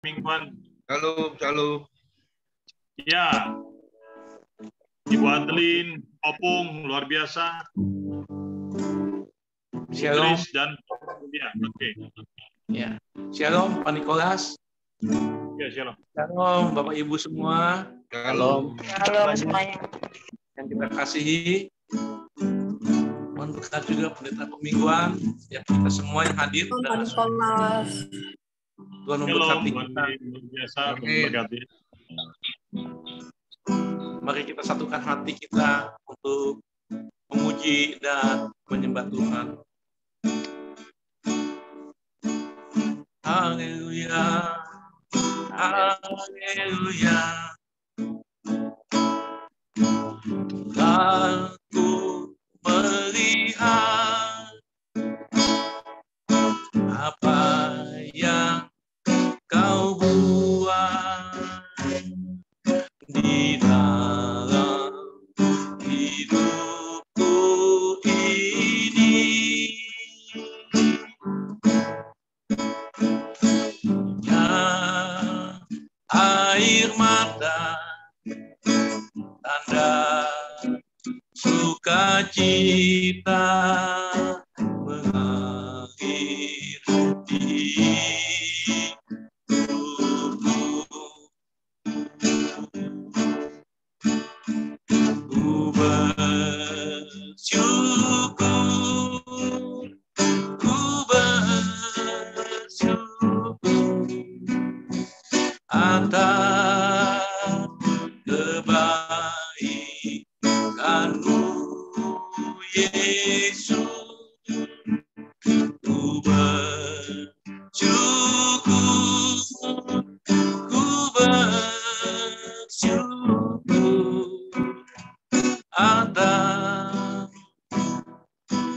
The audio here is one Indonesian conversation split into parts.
Mingguan. Shalom, shalom. Ya, Ibu Adeline, Opung, luar biasa. Shalom. Idris dan ya, oke. Ya, shalom Pak Nikolas. Ya, shalom. Shalom Bapak Ibu semua. Shalom. Shalom semuanya. Yang kita kasihi. Mohon berkat juga pendeta pemingguan. Ya, kita semua yang hadir. Pak Nikolas. Tuhan Shalom, memberkati Tuhan kita. luar biasa, Amin. memberkati. Mari kita satukan hati kita untuk memuji dan menyembah Tuhan. Haleluya. Haleluya. Aku melihat apa yang kau buat di dalam hidupku ini. Ya, air mata, tanda sukacita mengalir di hidupku. Ku bersyukur, ku bersyukur atas kebaikan-Mu, Yesus. Ku bersyukur, ku bersyukur atas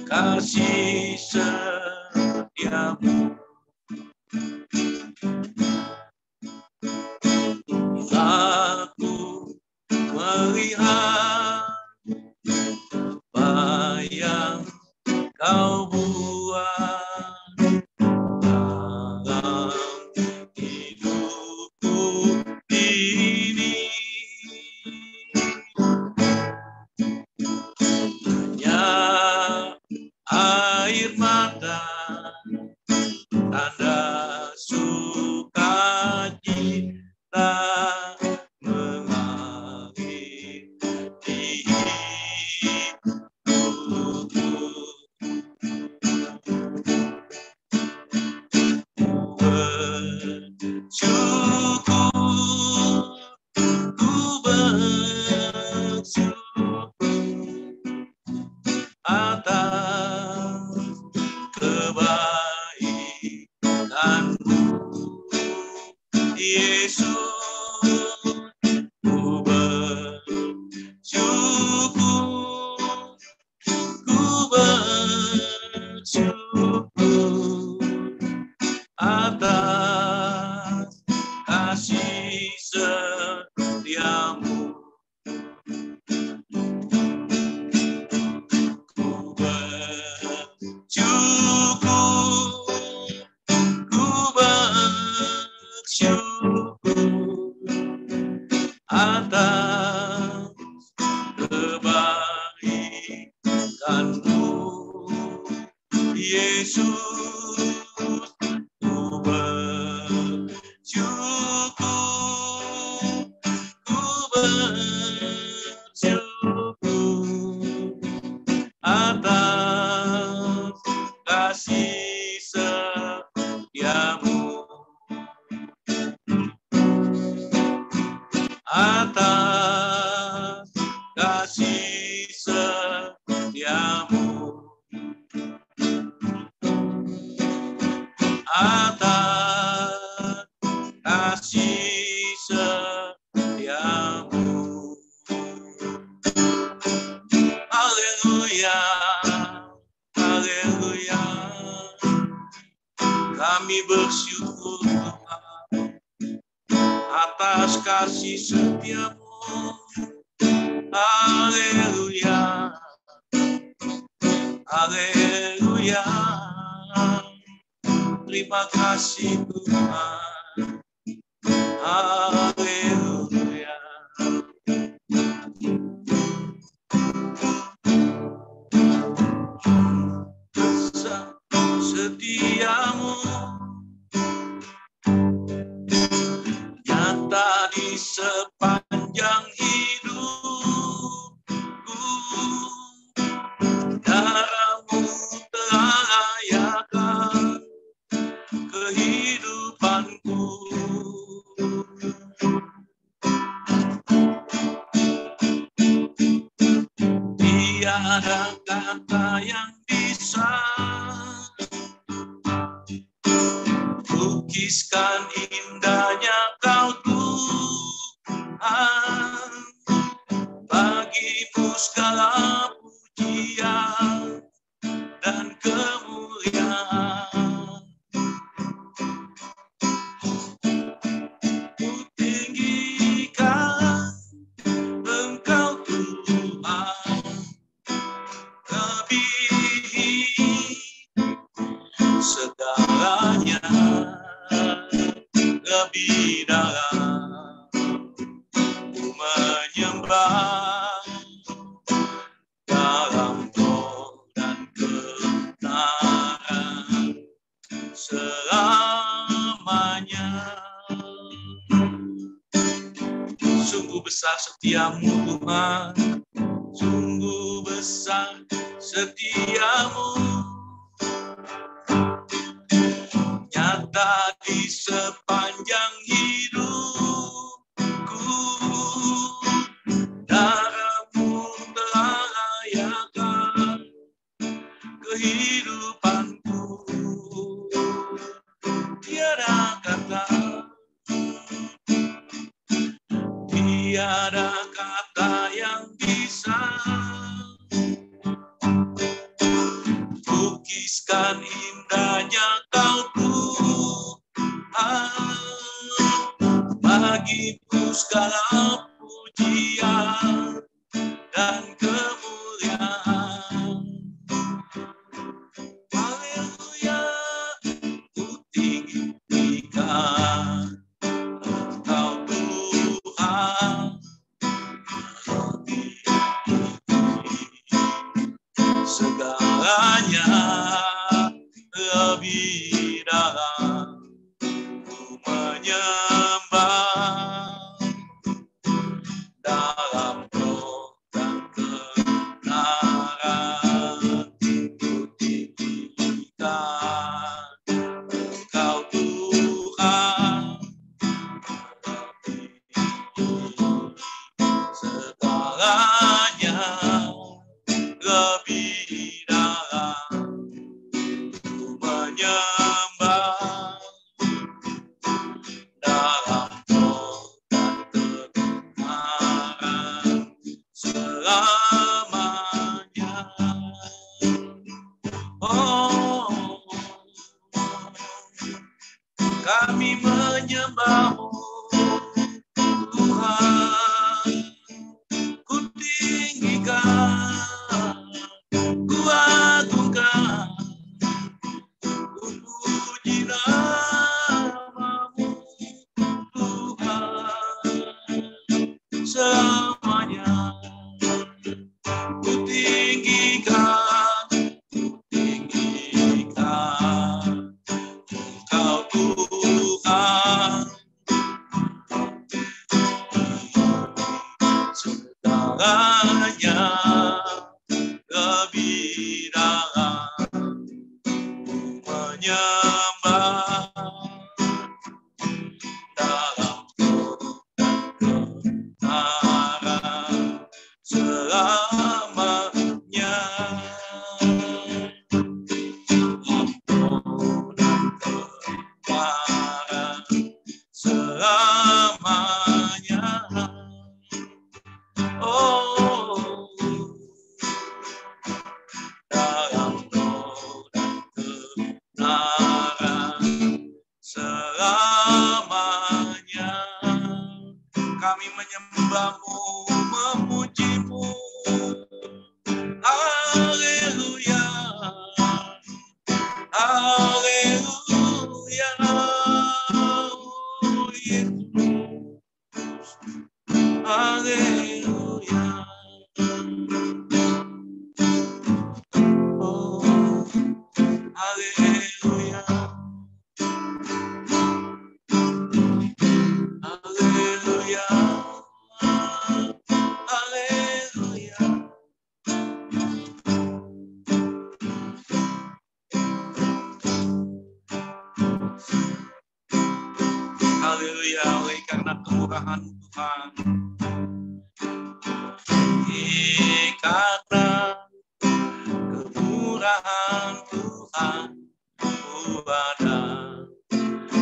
kasih setiamu. Aku melihat apa yang kau buat dalam hidupku ini. Hanya air mata, tanda sukacita mengalir di hidupku. Ku bersyukur, ku bersyukur atas kebaikan-Mu, Yesus. Ku bersyukur, ku bersyukur atas kasih setiamu. Ku bersyukur, ku bersyukur atas kebaikan-Mu, Yesus. Ku bersyukur, ku bersyukur atas kasih setiamu, atas kasih setiamu, atas kasih setiamu. Haleluya, haleluya. Kami bersyukur Tuhan atas kasih setiamu. Haleluya, haleluya. Terima kasih Tuhan. Haleluya. Besar setiamu nyata di sepanjang hidupku. Darahmu telah layakan kehidupanku. Tiada kata yang bisa lukiskan indahnya Kau Tuhan. Bagimu segala pujian dan kemuliaan. Ku tinggikan Engkau Tuhan, lebih segalanya, lebih dalam. Ku menyembah dalam roh dan kebenaran selamanya. Sungguh besar setiamu Tuhan, sungguh besar setiamu, nyata di sepanjang hidupku. Darahmu telah layakan kehidupanku. Tiada kata yang bisa lukiskan indahnya Kau Tuhan. Bagimu segala pujian dan kemuliaan. Haleluya, ku tinggikan Engkau Tuhan, segalanya lebih dalam. Ku menyembah dalam roh dan kebenaran. Ku tinggikan Engkau Tuhan, segalanya lebih dalam. Ku menyembah dalam roh dan kebenaran selamanya. Oh, kami menyembah-Mu Tuhan, ku tinggikan, ku agungkan, ku puji nama-Mu Tuhan selamanya. Ku tinggikan Engkau Tuhan, segalanya lebih dalam. Ku menyembah dalam roh dan kebenaran selamanya. Roh dan kebenaran selamanya. Oh, dalam roh dan kebenaran selamanya. Kami menyembah-Mu, memuji-Mu. Haleluya, haleluya, oh Yesus. Haleluya. Oh, haleluya. Haleluya. Haleluya. Haleluya, oleh karena kemurahan Tuhan. Karena kemurahan Tuhan ku ada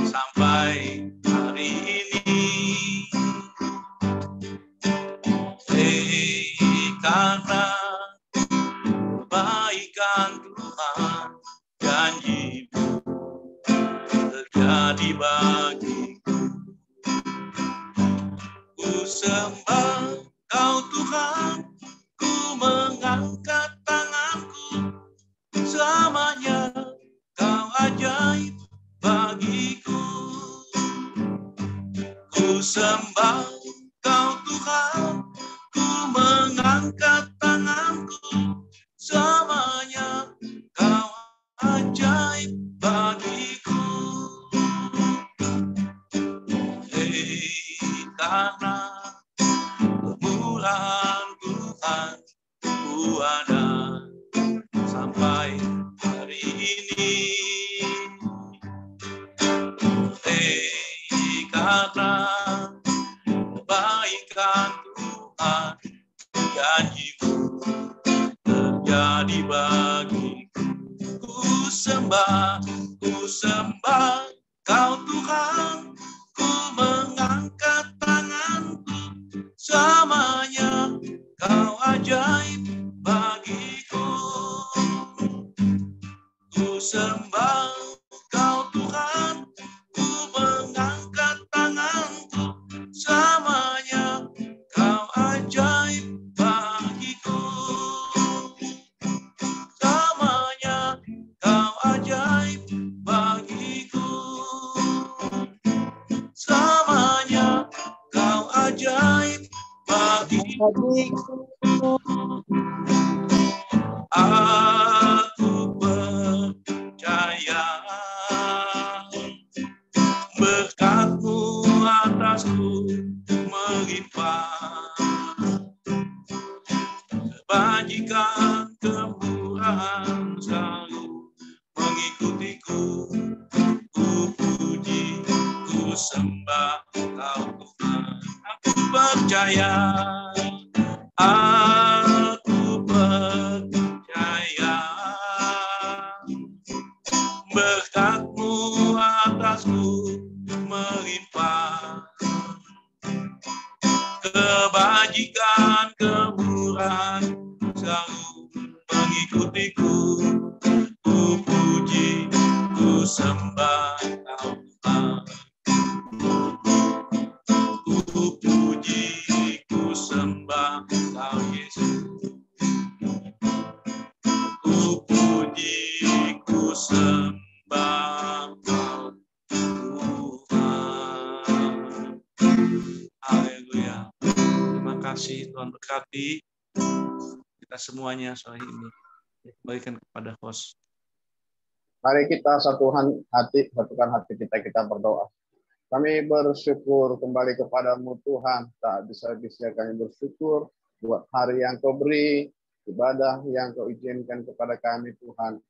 sampai hari ini. Karena kebaikan Tuhan, janji-Mu terjadi bagiku. Ku sembah Kau Tuhan, ku mengangkat tanganku, selamanya Kau ajaib bagiku. Ku sembah Kau Tuhan, ku mengangkat tanganku, selamanya Kau ajaib bagiku. Karena kemurahan Tuhan ku ada sampai hari ini. Karena kebaikan Tuhan, janji-Mu terjadi bagiku. Ku sembah Kau Tuhan, ku mengangkat tanganku, selamanya Kau ajaib bagiku. Ku sembah Kau Tuhan, ku mengangkat tanganku, selamanya Kau ajaib bagiku. Selamanya Kau ajaib bagiku. Selamanya Kau ajaib bagiku. Aku percaya berkat-Mu atasku melimpah, kebajikan kemurahan selalu mengikutiku. Ku puji, ku sembah Kau Tuhan. Aku percaya, aku percaya berkat-Mu atasku melimpah, kebajikan kemurahan selalu mengikutiku. Ku puji, ku sembah Kau Tuhan. Ku puji, ku sembah Kau Yesus. Ku puji, ku sembah Kau Tuhan. Haleluya. Terima kasih Tuhan, berkati kita semuanya sore ini. Berikan kepada host. Mari kita satukan hati kita berdoa. Kami bersyukur kembali kepadamu Tuhan. Tak bisa-bisa kami bersyukur buat hari yang Kau beri, ibadah yang Kau izinkan kepada kami Tuhan.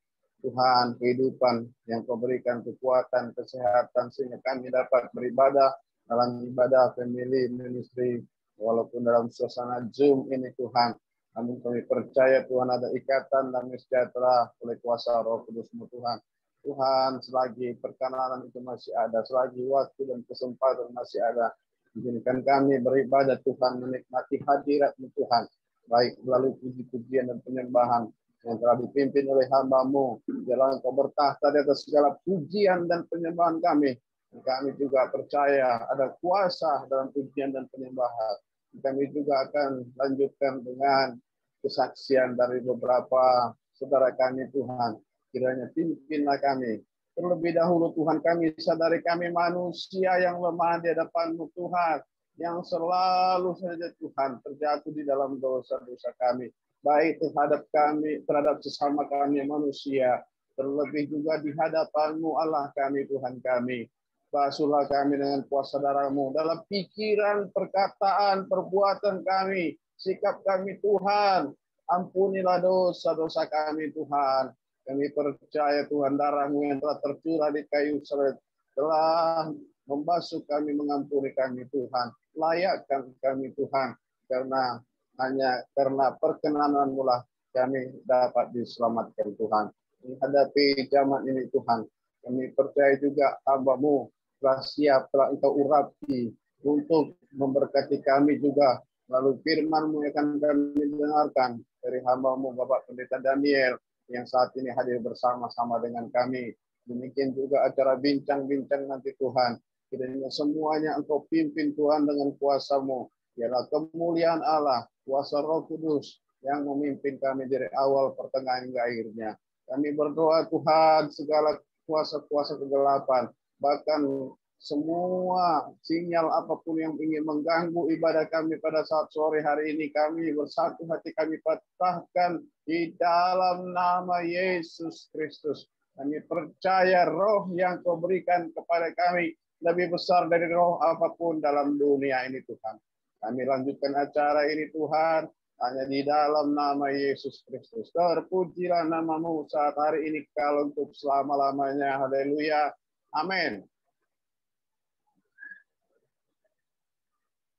Tuhan, kehidupan yang Kau berikan, kekuatan, kesehatan, sehingga kami dapat beribadah dalam ibadah family ministry, walaupun dalam suasana Zoom ini Tuhan. Namun kami percaya Tuhan ada ikatan damai sejahtera oleh kuasa Roh Kudus-Mu Tuhan. Tuhan, selagi perkenanan itu masih ada, selagi waktu dan kesempatan masih ada, izinkan kami beribadah Tuhan, menikmati hadirat-Mu Tuhan, baik melalui puji-pujian dan penyembahan yang telah dipimpin oleh hamba-Mu. Biarlah Engkau bertahta di atas segala pujian dan penyembahan kami. Dan kami juga percaya ada kuasa dalam pujian dan penyembahan. Kami juga akan lanjutkan dengan kesaksian dari beberapa saudara kami Tuhan. Kiranya pimpinlah kami. Terlebih dahulu Tuhan, kami sadari kami manusia yang lemah di hadapan-Mu Tuhan. yang selalu saja Tuhan terjatuh di dalam dosa-dosa kami, baik terhadap kami, terhadap sesama kami manusia, terlebih juga di hadapan-Mu Allah kami, Tuhan kami. Basuhlah kami dengan kuasa darah-Mu dalam pikiran, perkataan, perbuatan kami, sikap kami Tuhan. Ampunilah dosa-dosa kami Tuhan. Kami percaya Tuhan darah-Mu yang telah tercurah di kayu salib telah membasuh kami, mengampuni kami Tuhan. Layakkan kami Tuhan, karena hanya karena perkenanan-Mu lah kami dapat diselamatkan Tuhan. Menghadapi zaman ini Tuhan, kami percaya juga hamba-Mu telah siap, telah Engkau urapi untuk memberkati kami juga. Lalu firman-Mu akan kami dengarkan dari hamba-Mu Bapak Pendeta Daniel yang saat ini hadir bersama-sama dengan kami. Demikian juga acara bincang-bincang nanti Tuhan. Kiranya semuanya Engkau pimpin Tuhan dengan kuasa-Mu. Biarlah kemuliaan Allah, kuasa Roh Kudus yang memimpin kami dari awal, pertengahan, hingga akhirnya. Kami berdoa Tuhan, segala kuasa-kuasa kegelapan, bahkan semua sinyal apapun yang ingin mengganggu ibadah kami pada saat sore hari ini, kami bersatu hati kami patahkan di dalam nama Yesus Kristus. Kami percaya roh yang Kau berikan kepada kami lebih besar dari roh apapun dalam dunia ini Tuhan. Kami lanjutkan acara ini Tuhan, hanya di dalam nama Yesus Kristus. Terpujilah nama-Mu saat hari ini, kalau untuk selama-lamanya. Haleluya. Amin.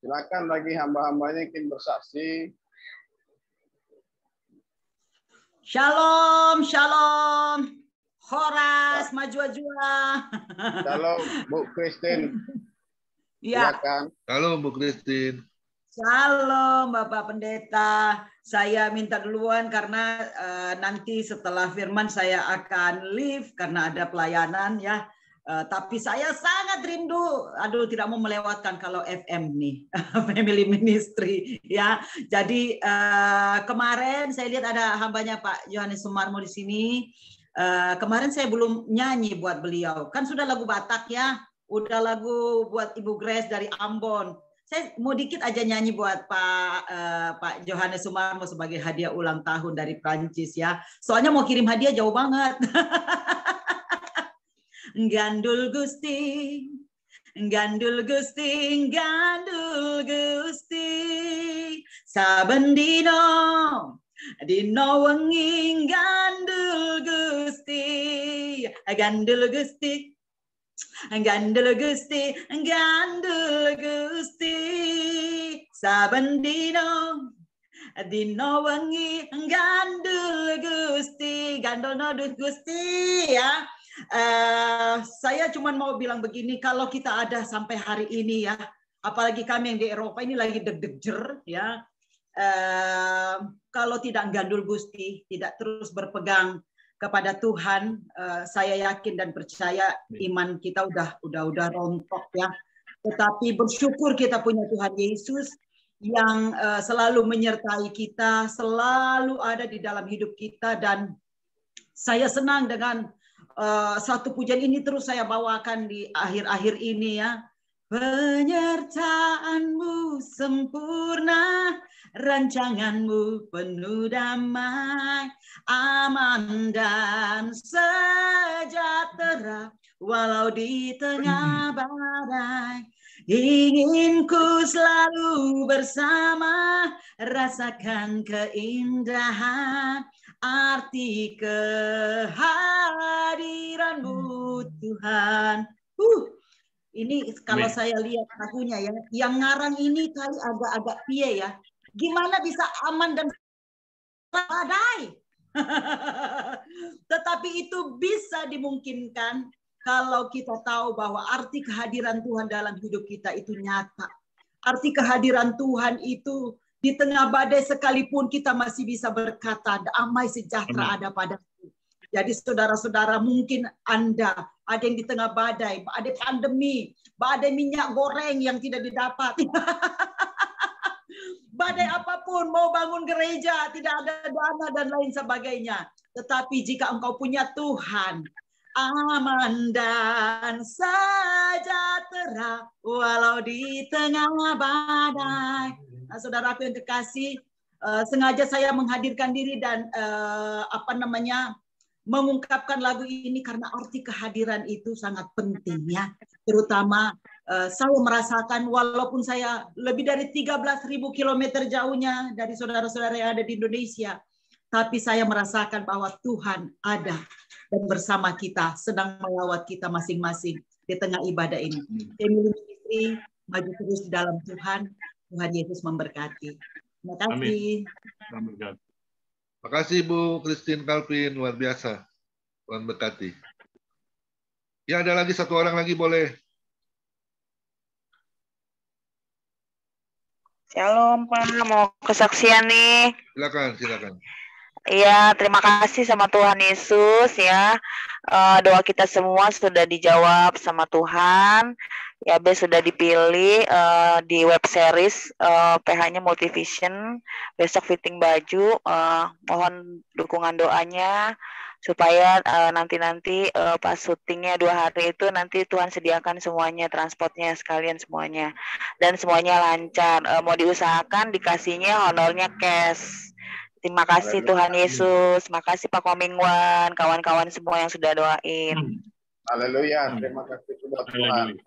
Silakan bagi hamba-hambanya yang ingin bersaksi. Shalom, shalom. Horas, maju-jua. Shalom, Bu Christine. Ya. Silakan. Halo Bu Christine. Shalom Bapak Pendeta. Saya minta duluan karena nanti setelah firman saya akan leave karena ada pelayanan ya. Tapi saya sangat rindu, tidak mau melewatkan kalau FM nih, Family Ministry ya. Jadi kemarin saya lihat ada hambanya Pak Yohanes Sumarmo di sini. Kemarin saya belum nyanyi buat beliau, kan sudah lagu Batak ya, udah lagu buat Ibu Grace dari Ambon. Saya mau dikit aja nyanyi buat Pak Yohanes Sumarmo sebagai hadiah ulang tahun dari Prancis ya. Soalnya mau kirim hadiah jauh banget. Gandul Gusti, gandul Gusti, gandul Gusti, saben dino wengi gandul Gusti, gandul Gusti, gandul Gusti, gandul Gusti, saben dino wengi gandul Gusti, gandul nodus Gusti ya. Saya cuma mau bilang begini, kalau kita ada sampai hari ini ya, apalagi kami yang di Eropa ini lagi deg-deg ya, kalau tidak gandul Gusti, tidak terus berpegang kepada Tuhan, saya yakin dan percaya iman kita udah rontok ya. Tetapi bersyukur kita punya Tuhan Yesus yang selalu menyertai kita, selalu ada di dalam hidup kita, dan saya senang dengan satu pujian ini terus saya bawakan di akhir-akhir ini ya. Penyertaan-Mu sempurna, rancangan-Mu penuh damai, aman dan sejahtera walau di tengah badai. Ingin ku selalu bersama, rasakan keindahan arti kehadiran-Mu Tuhan. Ini kalau saya lihat lagunya ya, yang ngarang ini kali agak-agak pie ya. Gimana bisa aman dan badai? Tetapi itu bisa dimungkinkan kalau kita tahu bahwa arti kehadiran Tuhan dalam hidup kita itu nyata. Arti kehadiran Tuhan itu di tengah badai sekalipun kita masih bisa berkata, damai sejahtera ada padaku. Jadi saudara-saudara, mungkin Anda ada yang di tengah badai, badai pandemi, badai minyak goreng yang tidak didapat. Badai apapun, mau bangun gereja, tidak ada dana dan lain sebagainya. Tetapi jika engkau punya Tuhan, aman dan sejahtera walau di tengah badai. Nah, saudaraku yang kekasih, sengaja saya menghadirkan diri dan mengungkapkan lagu ini karena arti kehadiran itu sangat penting ya. Terutama saya merasakan walaupun saya lebih dari 13.000 kilometer jauhnya dari saudara-saudara yang ada di Indonesia, tapi saya merasakan bahwa Tuhan ada dan bersama kita, sedang melawat kita masing-masing di tengah ibadah ini. Family ministry maju terus di dalam Tuhan. Tuhan Yesus memberkati. Terima kasih. Amin. Terima kasih Bu Christine Calvin, luar biasa. Tuhan berkati. Ya, ada lagi satu orang lagi boleh. Shalom Pak, mau kesaksian nih. Silakan. Iya, terima kasih sama Tuhan Yesus ya. Doa kita semua sudah dijawab sama Tuhan. Ya, sudah dipilih di web series PH-nya Multivision. Besok fitting baju. Mohon dukungan doanya supaya nanti pas syutingnya 2 hari itu nanti Tuhan sediakan semuanya, transportnya sekalian semuanya, dan semuanya lancar. Mau diusahakan dikasihnya honornya cash. Terima kasih Tuhan Yesus. Makasih Pak Komingwan, kawan-kawan semua yang sudah doain. Haleluya. Terima kasih sudah Tuhan.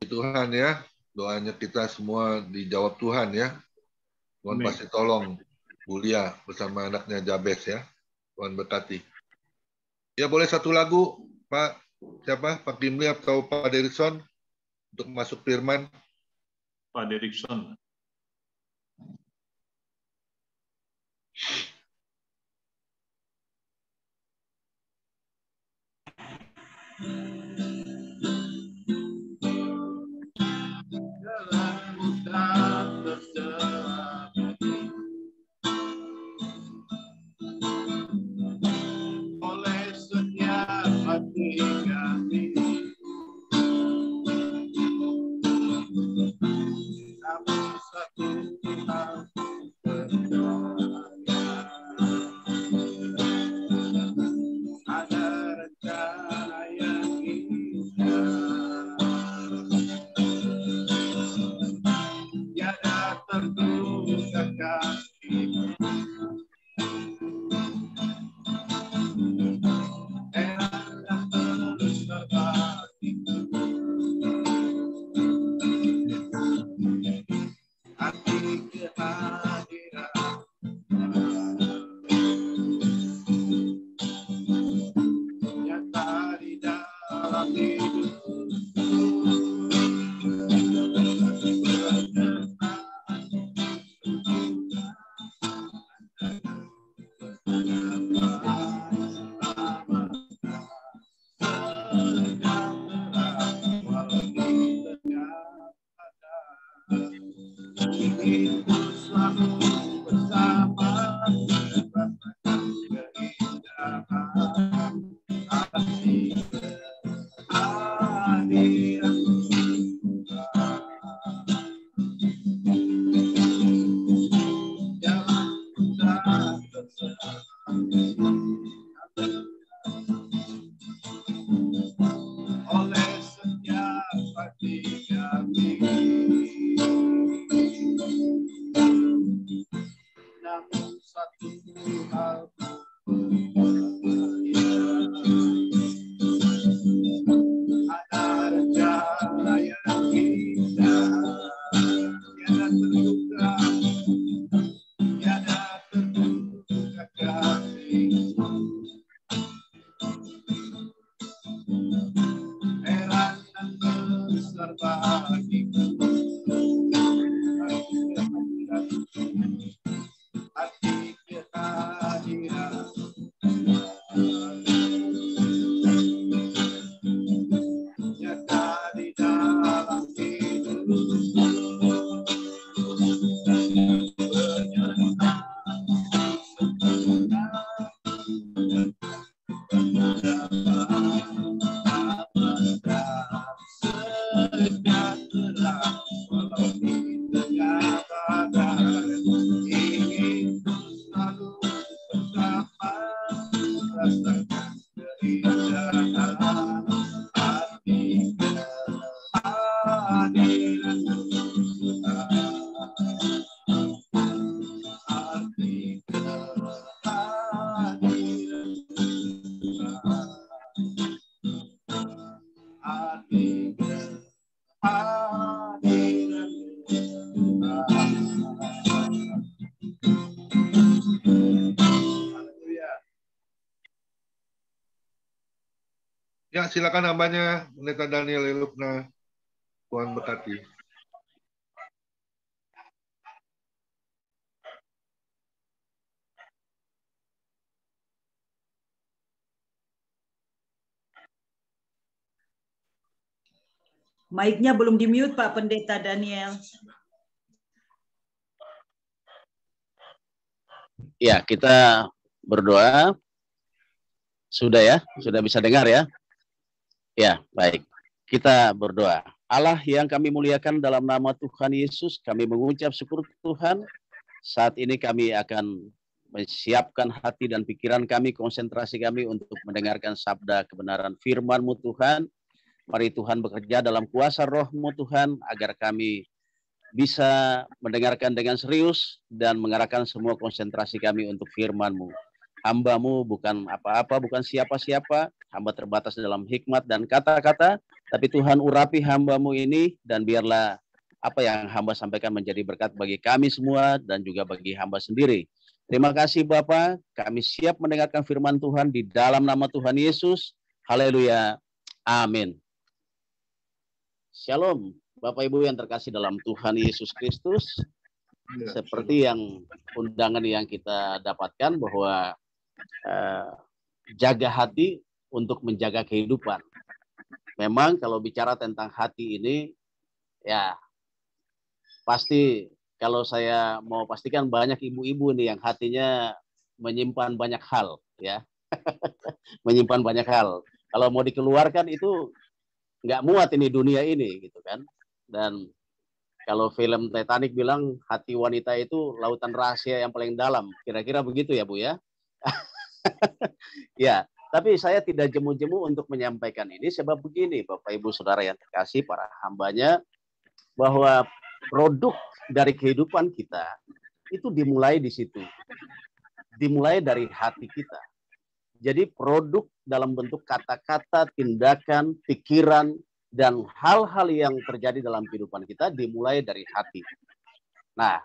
Tuhan ya, doanya kita semua dijawab Tuhan ya. Tuhan pasti tolong Bulia bersama anaknya Jabez ya. Tuhan berkati. Ya, boleh satu lagu Pak siapa? Pak Gimli atau Pak Derikson untuk masuk firman? Pak Derikson. Oleh setiap hati kami, namun satu hal berdoa, ada rencana yang indah, tiada terduga kasih. Ya, silakan hambanya, Pendeta Daniel Elukna. Tuhan berkati. Mic-nya belum di-mute, Pak Pendeta Daniel. Ya, kita berdoa. Sudah ya? Sudah bisa dengar ya? Ya, baik. Kita berdoa. Allah yang kami muliakan, dalam nama Tuhan Yesus, kami mengucap syukur Tuhan. Saat ini kami akan menyiapkan hati dan pikiran kami, konsentrasi kami untuk mendengarkan sabda kebenaran firman-Mu Tuhan. Mari Tuhan bekerja dalam kuasa Roh-Mu Tuhan, agar kami bisa mendengarkan dengan serius dan mengarahkan semua konsentrasi kami untuk firman-Mu. Hamba-Mu bukan apa-apa, bukan siapa-siapa, hamba terbatas dalam hikmat dan kata-kata, tapi Tuhan urapi hamba-Mu ini, dan biarlah apa yang hamba sampaikan menjadi berkat bagi kami semua dan juga bagi hamba sendiri. Terima kasih Bapa, kami siap mendengarkan firman Tuhan di dalam nama Tuhan Yesus. Haleluya. Amin. Shalom, Bapak Ibu yang terkasih dalam Tuhan Yesus Kristus. Seperti yang undangan yang kita dapatkan bahwa jaga hati untuk menjaga kehidupan. Memang kalau bicara tentang hati ini, ya pasti kalau saya mau pastikan banyak ibu-ibu nih yang hatinya menyimpan banyak hal, ya. Menyimpan banyak hal. Kalau mau dikeluarkan itu nggak muat ini dunia ini, gitu kan. Dan kalau film Titanic bilang hati wanita itu lautan rahasia yang paling dalam. Kira-kira begitu ya, Bu ya? Ya, tapi saya tidak jemu-jemu untuk menyampaikan ini sebab begini, Bapak Ibu Saudara yang terkasih, para hambanya, bahwa produk dari kehidupan kita itu dimulai di situ. Dimulai dari hati kita. Jadi produk dalam bentuk kata-kata, tindakan, pikiran, dan hal-hal yang terjadi dalam kehidupan kita dimulai dari hati. Nah,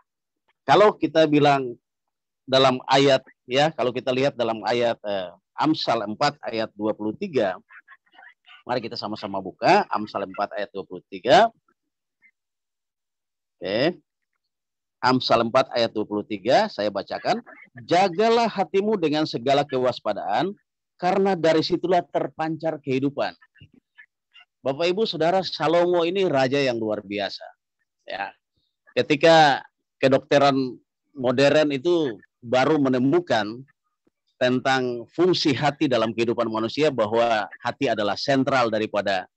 kalau kita bilang dalam ayat, ya, kalau kita lihat dalam ayat Amsal 4 ayat 23, mari kita sama-sama buka Amsal 4 ayat 23. Oke. Amsal 4 ayat 23, saya bacakan. Jagalah hatimu dengan segala kewaspadaan, karena dari situlah terpancar kehidupan. Bapak Ibu Saudara, Salomo ini raja yang luar biasa. Ya. Ketika kedokteran modern itu baru menemukan tentang fungsi hati dalam kehidupan manusia, bahwa hati adalah sentral daripada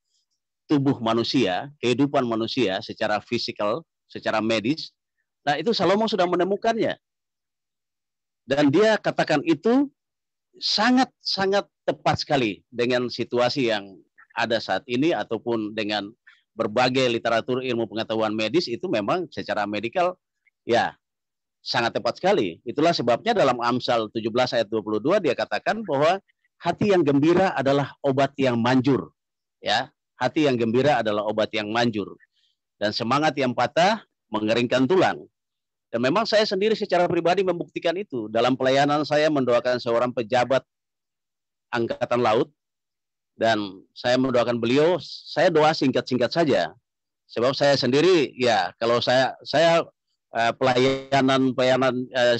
tubuh manusia, kehidupan manusia secara fisikal, secara medis. Nah, itu Salomo sudah menemukannya. Dan dia katakan itu sangat-sangat tepat sekali dengan situasi yang ada saat ini, ataupun dengan berbagai literatur ilmu pengetahuan medis. Itu memang secara medikal ya sangat tepat sekali. Itulah sebabnya dalam Amsal 17 ayat 22 dia katakan bahwa hati yang gembira adalah obat yang manjur. Ya, hati yang gembira adalah obat yang manjur. Dan semangat yang patah mengeringkan tulang. Dan memang saya sendiri secara pribadi membuktikan itu. Dalam pelayanan saya mendoakan seorang pejabat Angkatan Laut, dan saya mendoakan beliau, saya doa singkat-singkat saja. Sebab saya sendiri, ya kalau saya pelayanan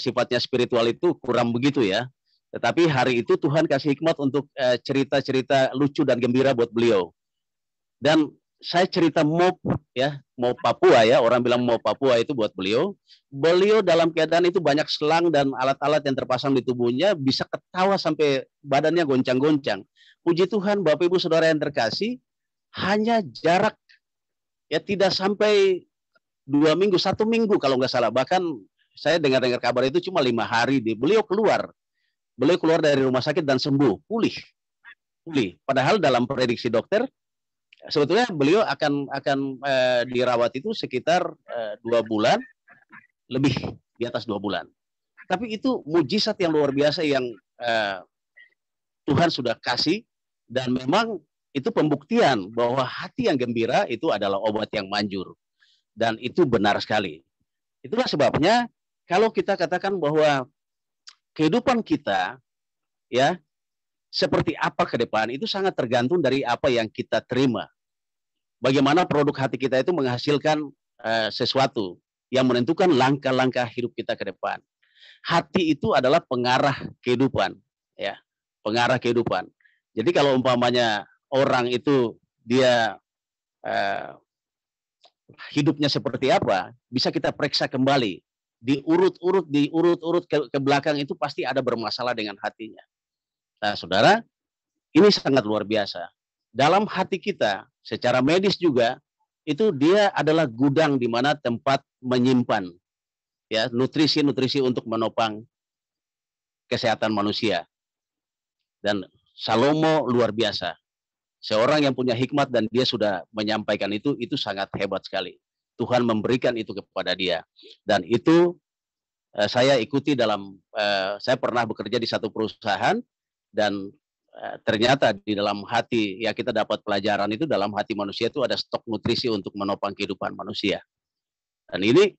sifatnya spiritual itu kurang begitu ya. Tetapi hari itu Tuhan kasih hikmat untuk cerita-cerita lucu dan gembira buat beliau. Dan saya cerita mop Papua ya, orang bilang mop Papua itu buat beliau. Beliau dalam keadaan itu banyak selang dan alat-alat yang terpasang di tubuhnya, bisa ketawa sampai badannya goncang-goncang. Puji Tuhan, Bapak Ibu Saudara yang terkasih, hanya jarak ya tidak sampai 2 minggu, 1 minggu kalau nggak salah. Bahkan saya dengar kabar itu cuma 5 hari beliau keluar dari rumah sakit dan sembuh, pulih. Padahal dalam prediksi dokter Sebetulnya beliau akan dirawat itu sekitar 2 bulan, lebih di atas 2 bulan. Tapi itu mujizat yang luar biasa yang Tuhan sudah kasih, dan memang itu pembuktian bahwa hati yang gembira itu adalah obat yang manjur, dan itu benar sekali. Itulah sebabnya kalau kita katakan bahwa kehidupan kita ya seperti apa ke depan, itu sangat tergantung dari apa yang kita terima. Bagaimana produk hati kita itu menghasilkan sesuatu yang menentukan langkah-langkah hidup kita ke depan. Hati itu adalah pengarah kehidupan, ya, pengarah kehidupan. Jadi kalau umpamanya orang itu dia hidupnya seperti apa, bisa kita periksa kembali, diurut-urut ke belakang, itu pasti ada bermasalah dengan hatinya. Nah, saudara, ini sangat luar biasa. Dalam hati kita, secara medis juga, itu dia adalah gudang di mana tempat menyimpan ya nutrisi-nutrisi untuk menopang kesehatan manusia. Dan Salomo luar biasa. Seorang yang punya hikmat dan dia sudah menyampaikan itu sangat hebat sekali. Tuhan memberikan itu kepada dia. Dan itu saya ikuti dalam, saya pernah bekerja di satu perusahaan, dan ternyata di dalam hati, ya kita dapat pelajaran itu, dalam hati manusia itu ada stok nutrisi untuk menopang kehidupan manusia. Dan ini,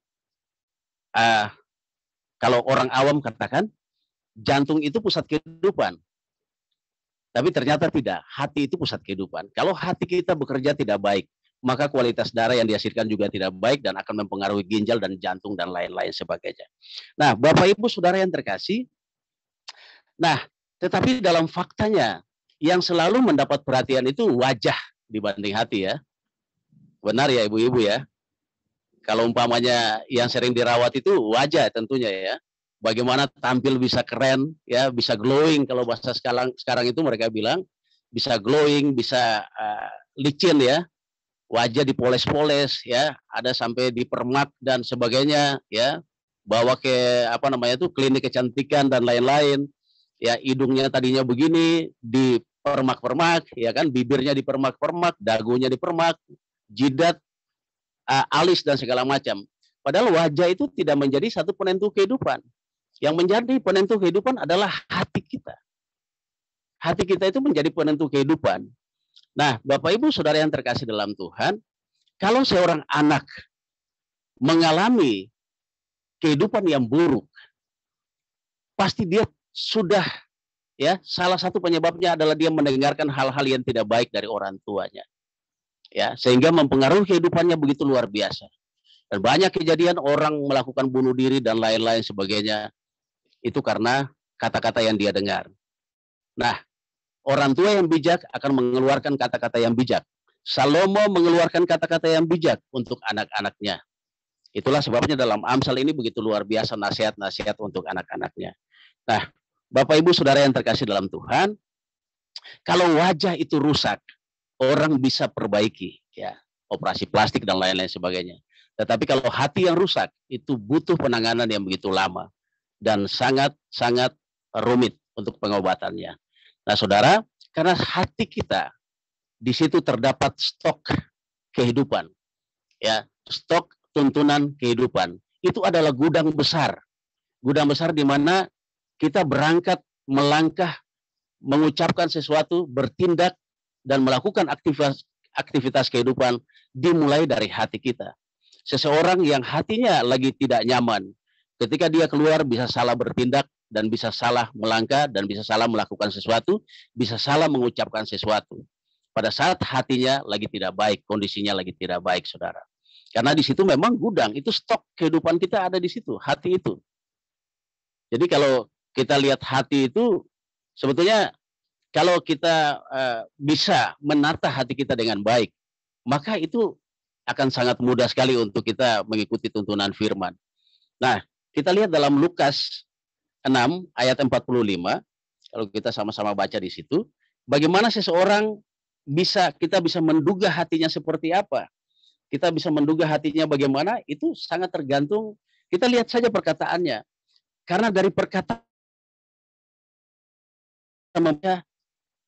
kalau orang awam katakan, jantung itu pusat kehidupan. Tapi ternyata tidak, hati itu pusat kehidupan. Kalau hati kita bekerja tidak baik, maka kualitas darah yang dihasilkan juga tidak baik dan akan mempengaruhi ginjal dan jantung dan lain-lain sebagainya. Nah, Bapak Ibu Saudara yang terkasih, nah, tetapi dalam faktanya yang selalu mendapat perhatian itu wajah dibanding hati ya. Benar ya ibu-ibu ya. Kalau umpamanya yang sering dirawat itu wajah tentunya ya. Bagaimana tampil bisa keren ya, bisa glowing, kalau bahasa sekarang itu mereka bilang bisa glowing, bisa licin ya. Wajah dipoles-poles ya, ada sampai dipermak dan sebagainya ya. Bawa ke klinik kecantikan dan lain-lain. Ya, hidungnya tadinya begini dipermak-permak ya kan, bibirnya dipermak-permak, dagunya dipermak, jidat, alis dan segala macam. Padahal wajah itu tidak menjadi satu penentu kehidupan. Yang menjadi penentu kehidupan adalah hati kita. Hati kita itu menjadi penentu kehidupan. Nah, Bapak Ibu Saudara yang terkasih dalam Tuhan, kalau seorang anak mengalami kehidupan yang buruk, pasti dia sudah ya, salah satu penyebabnya adalah dia mendengarkan hal-hal yang tidak baik dari orang tuanya. Ya, sehingga mempengaruhi kehidupannya begitu luar biasa. Dan banyak kejadian orang melakukan bunuh diri dan lain-lain sebagainya, itu karena kata-kata yang dia dengar. Nah, orang tua yang bijak akan mengeluarkan kata-kata yang bijak. Salomo mengeluarkan kata-kata yang bijak untuk anak-anaknya. Itulah sebabnya dalam Amsal ini begitu luar biasa nasihat-nasihat untuk anak-anaknya. Nah, Bapak Ibu Saudara yang terkasih dalam Tuhan, kalau wajah itu rusak, orang bisa perbaiki, ya, operasi plastik dan lain-lain sebagainya. Tetapi kalau hati yang rusak, itu butuh penanganan yang begitu lama dan sangat-sangat rumit untuk pengobatannya. Nah, saudara, karena hati kita di situ terdapat stok kehidupan, ya, stok tuntunan kehidupan. Itu adalah gudang besar di mana kita berangkat, melangkah, mengucapkan sesuatu, bertindak, dan melakukan aktivitas kehidupan dimulai dari hati kita. Seseorang yang hatinya lagi tidak nyaman, ketika dia keluar bisa salah bertindak, dan bisa salah melangkah, dan bisa salah melakukan sesuatu, bisa salah mengucapkan sesuatu. Pada saat hatinya lagi tidak baik, kondisinya lagi tidak baik, saudara. Karena di situ memang gudang, itu stok kehidupan kita ada di situ, hati itu. Jadi kalau kita lihat hati itu, sebetulnya kalau kita bisa menata hati kita dengan baik, maka itu akan sangat mudah sekali untuk kita mengikuti tuntunan firman. Nah, kita lihat dalam Lukas 6 ayat 45, kalau kita sama-sama baca di situ, bagaimana seseorang kita bisa menduga hatinya seperti apa. Kita bisa menduga hatinya bagaimana, itu sangat tergantung, kita lihat saja perkataannya. Karena dari perkataan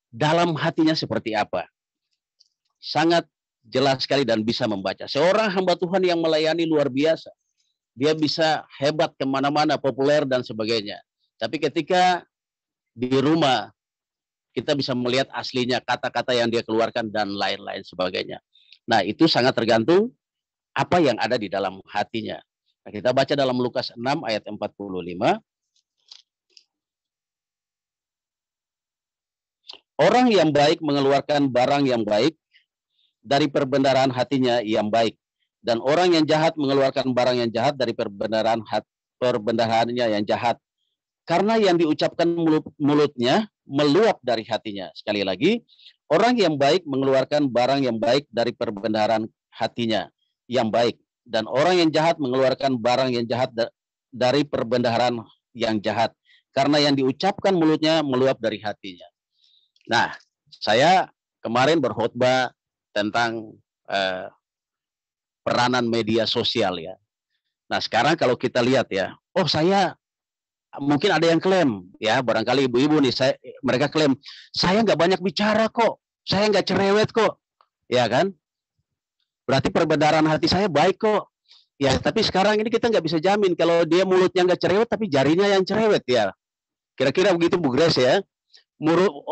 dalam hatinya seperti apa. sangat jelas sekali dan bisa membaca. Seorang hamba Tuhan yang melayani luar biasa. Dia bisa hebat kemana-mana, populer dan sebagainya. Tapi ketika di rumah, kita bisa melihat aslinya, kata-kata yang dia keluarkan dan lain-lain sebagainya. Nah, itu sangat tergantung apa yang ada di dalam hatinya. Nah, kita baca dalam Lukas 6 ayat 45. Orang yang baik mengeluarkan barang yang baik dari perbendaharaan hatinya yang baik. Dan orang yang jahat mengeluarkan barang yang jahat dari perbendaharaannya yang jahat. Karena yang diucapkan mulutnya meluap dari hatinya. Sekali lagi, orang yang baik mengeluarkan barang yang baik dari perbendaharaan hatinya yang baik. Dan orang yang jahat mengeluarkan barang yang jahat dari perbendaharaan yang jahat. Karena yang diucapkan mulutnya meluap dari hatinya. Nah, saya kemarin berkhotbah tentang peranan media sosial ya. Nah, sekarang kalau kita lihat ya, oh saya mungkin ada yang klaim ya, barangkali ibu-ibu nih, mereka klaim saya nggak banyak bicara kok, saya nggak cerewet kok, ya kan? Berarti perbendaharaan hati saya baik kok. Ya, tapi sekarang ini kita nggak bisa jamin kalau dia mulutnya nggak cerewet, tapi jarinya yang cerewet ya. Kira-kira begitu Bu Grace ya.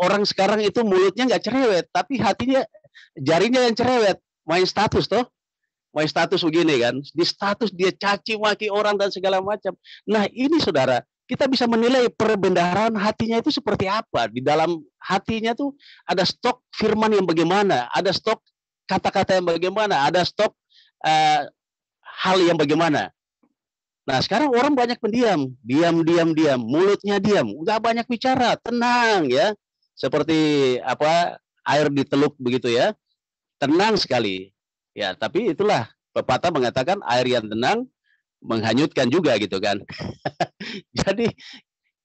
Orang sekarang itu mulutnya nggak cerewet, tapi hatinya, jarinya yang cerewet. Main status toh, main status begini kan, di status dia caci maki orang dan segala macam. Nah ini saudara, kita bisa menilai perbendaharaan hatinya itu seperti apa. Di dalam hatinya tuh ada stok firman yang bagaimana, ada stok kata-kata yang bagaimana, ada stok hal yang bagaimana. Nah sekarang orang banyak pendiam, diam, mulutnya diam, nggak banyak bicara, tenang ya, seperti apa air di teluk begitu ya, tenang sekali. Ya tapi itulah pepatah mengatakan air yang tenang menghanyutkan juga gitu kan. Jadi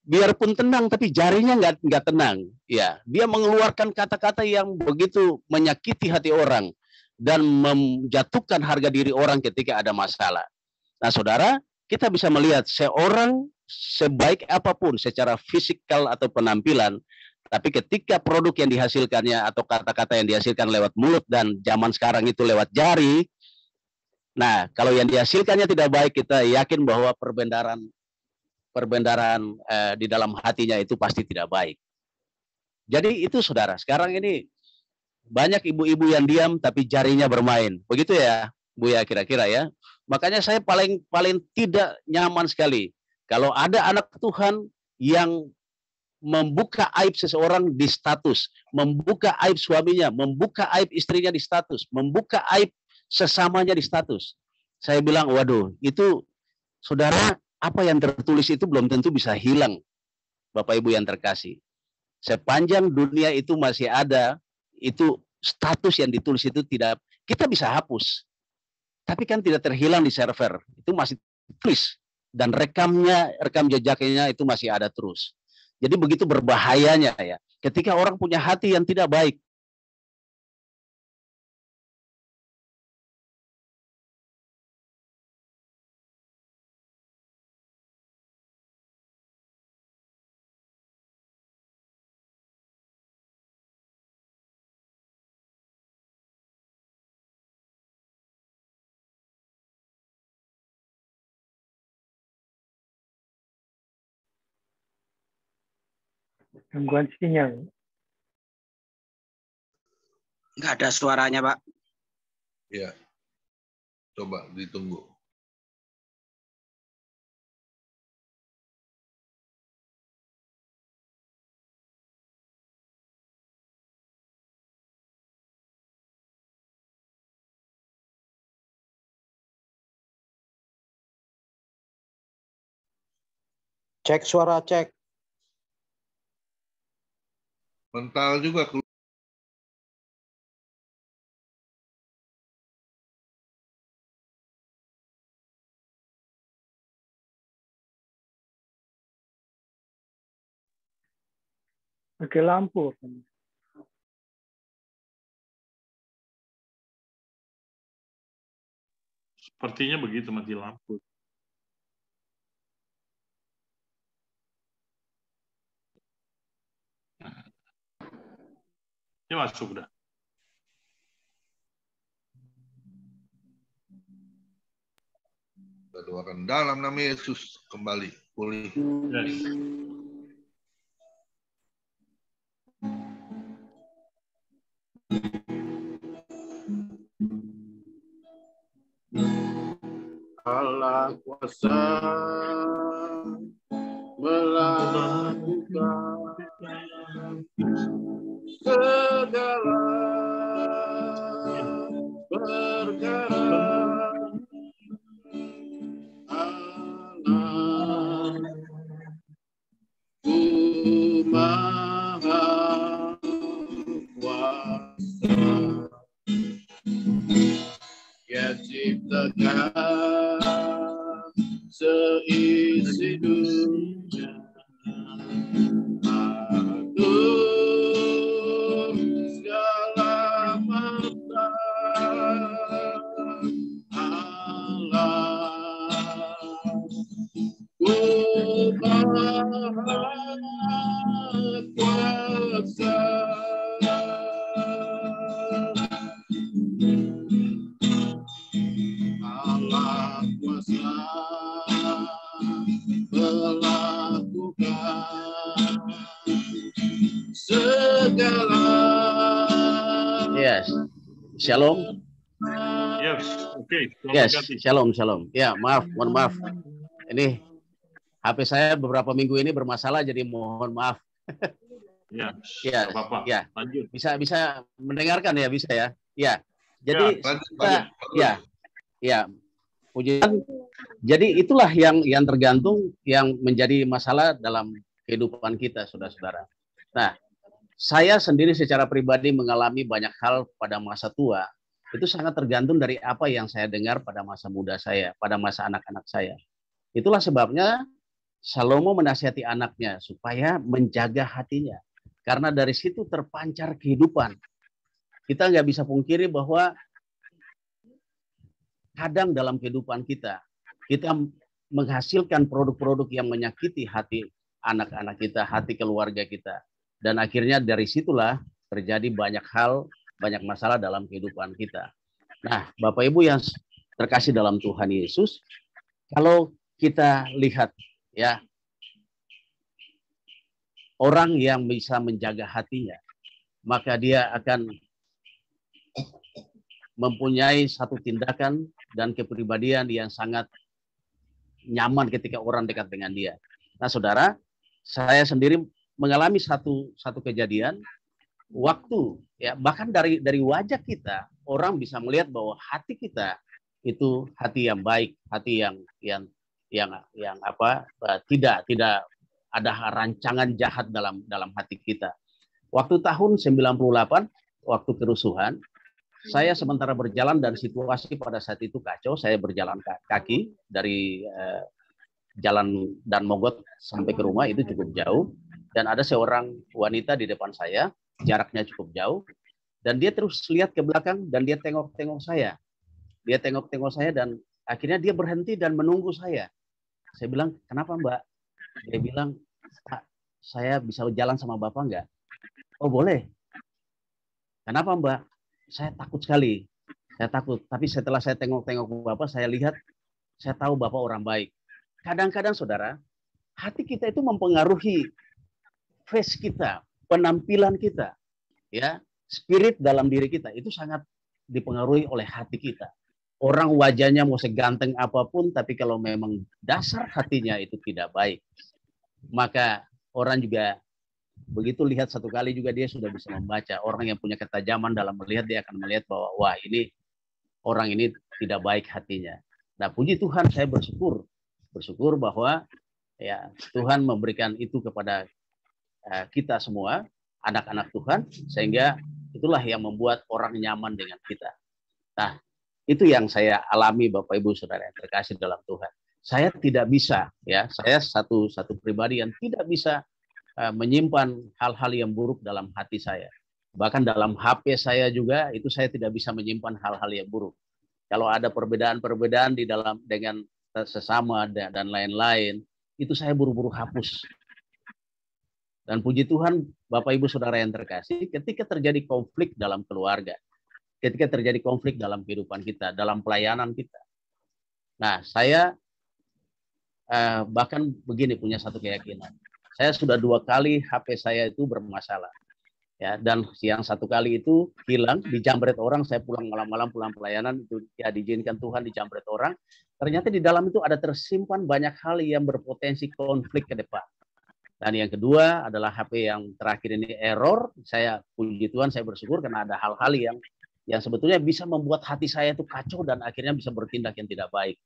biarpun tenang tapi jarinya nggak tenang. Ya dia mengeluarkan kata-kata yang begitu menyakiti hati orang dan menjatuhkan harga diri orang ketika ada masalah. Nah saudara, kita bisa melihat seorang sebaik apapun secara fisikal atau penampilan, tapi ketika produk yang dihasilkannya atau kata-kata yang dihasilkan lewat mulut dan zaman sekarang itu lewat jari, nah kalau yang dihasilkannya tidak baik, kita yakin bahwa perbendaharaan di dalam hatinya itu pasti tidak baik. Jadi itu saudara, sekarang ini banyak ibu-ibu yang diam tapi jarinya bermain, begitu ya Bu ya kira-kira ya. Makanya saya paling tidak nyaman sekali kalau ada anak Tuhan yang membuka aib seseorang di status, membuka aib suaminya, membuka aib istrinya di status, membuka aib sesamanya di status. Saya bilang, waduh, itu saudara, apa yang tertulis itu belum tentu bisa hilang, Bapak Ibu yang terkasih. Sepanjang dunia itu masih ada, itu status yang ditulis itu tidak, kita bisa hapus. Tapi kan tidak terhilang di server, itu masih tulis dan rekam jejaknya itu masih ada terus. Jadi begitu berbahayanya ya, ketika orang punya hati yang tidak baik. Gangguan sinyal. Nggak ada suaranya, Pak. Ya, coba ditunggu. Cek suara, cek. Mental juga keluar. Pakai lampu. Sepertinya begitu, mati lampu. Ini masuk udah. Kita doakan dalam nama Yesus kembali pulih. Yes. Allah kuasa melakukan segala perkara. Allah ku maha kuasa, Dia ciptakan seisi dunia. Atur segala mata Allah ku maha kuasa. Allah kuasa melakukan segala. Yes. Shalom. Yes. Oke. Yes. Shalom, shalom. Ya, mohon maaf. Ini HP saya beberapa minggu ini bermasalah, jadi mohon maaf. Ya. Ya, Apa-apa. ya. Lanjut. Bisa mendengarkan ya, bisa ya. Ya. Jadi ya, puji Tuhan. Jadi itulah yang tergantung yang menjadi masalah dalam kehidupan kita, saudara-saudara. Nah, saya sendiri secara pribadi mengalami banyak hal pada masa tua. Itu sangat tergantung dari apa yang saya dengar pada masa muda saya, pada masa anak-anak saya. Itulah sebabnya Salomo menasihati anaknya supaya menjaga hatinya. Karena dari situ terpancar kehidupan. Kita nggak bisa pungkiri bahwa kadang dalam kehidupan kita menghasilkan produk-produk yang menyakiti hati anak-anak kita, hati keluarga kita. Dan akhirnya dari situlah terjadi banyak hal, banyak masalah dalam kehidupan kita. Nah, Bapak Ibu yang terkasih dalam Tuhan Yesus, kalau kita lihat ya, orang yang bisa menjaga hatinya, maka dia akan mempunyai satu tindakan dan kepribadian yang sangat nyaman ketika orang dekat dengan dia. Nah, saudara, saya sendiri mengalami satu kejadian waktu ya, bahkan dari wajah kita orang bisa melihat bahwa hati kita itu hati yang baik, hati yang tidak ada rancangan jahat dalam hati kita. Waktu tahun 98, waktu kerusuhan, saya sementara berjalan dan situasi pada saat itu kacau. Saya berjalan kaki dari jalan Dan Mogot sampai ke rumah, itu cukup jauh. Dan ada seorang wanita di depan saya, jaraknya cukup jauh. Dan dia terus lihat ke belakang dan dia tengok-tengok saya. Dia tengok-tengok saya dan akhirnya dia berhenti dan menunggu saya. Saya bilang, kenapa Mbak? Dia bilang, Pak, saya bisa jalan sama Bapak enggak? Oh boleh. Kenapa Mbak? Saya takut sekali. Saya takut. Tapi setelah saya tengok-tengok Bapak, saya lihat, saya tahu Bapak orang baik. Kadang-kadang saudara, hati kita itu mempengaruhi face kita, penampilan kita, ya, spirit dalam diri kita itu sangat dipengaruhi oleh hati kita. Orang wajahnya mau seganteng apapun, tapi kalau memang dasar hatinya itu tidak baik, maka orang juga begitu lihat satu kali juga dia sudah bisa membaca. Orang yang punya ketajaman dalam melihat, dia akan melihat bahwa wah, ini orang ini tidak baik hatinya. Nah, puji Tuhan, saya bersyukur bahwa ya Tuhan memberikan itu kepada kita semua, anak-anak Tuhan, sehingga itulah yang membuat orang nyaman dengan kita. Nah, itu yang saya alami, Bapak Ibu Saudara yang terkasih dalam Tuhan. Saya tidak bisa, ya, saya satu pribadi yang tidak bisa menyimpan hal-hal yang buruk dalam hati saya. Bahkan dalam HP saya juga itu saya tidak bisa menyimpan hal-hal yang buruk. Kalau ada perbedaan-perbedaan di dalam dengan sesama dan lain-lain, itu saya buru-buru hapus. Dan puji Tuhan, Bapak Ibu Saudara yang terkasih, ketika terjadi konflik dalam keluarga, ketika terjadi konflik dalam kehidupan kita, dalam pelayanan kita, Nah, saya bahkan begini punya satu keyakinan. Saya sudah 2 kali HP saya itu bermasalah. Ya, dan yang 1 kali itu hilang, dijambret orang, saya pulang malam-malam, pulang pelayanan, itu ya diizinkan Tuhan dijambret orang. Ternyata di dalam itu ada tersimpan banyak hal yang berpotensi konflik ke depan. Dan yang kedua adalah HP yang terakhir ini error. Saya puji Tuhan, saya bersyukur karena ada hal-hal yang sebetulnya bisa membuat hati saya itu kacau dan akhirnya bisa bertindak yang tidak baik.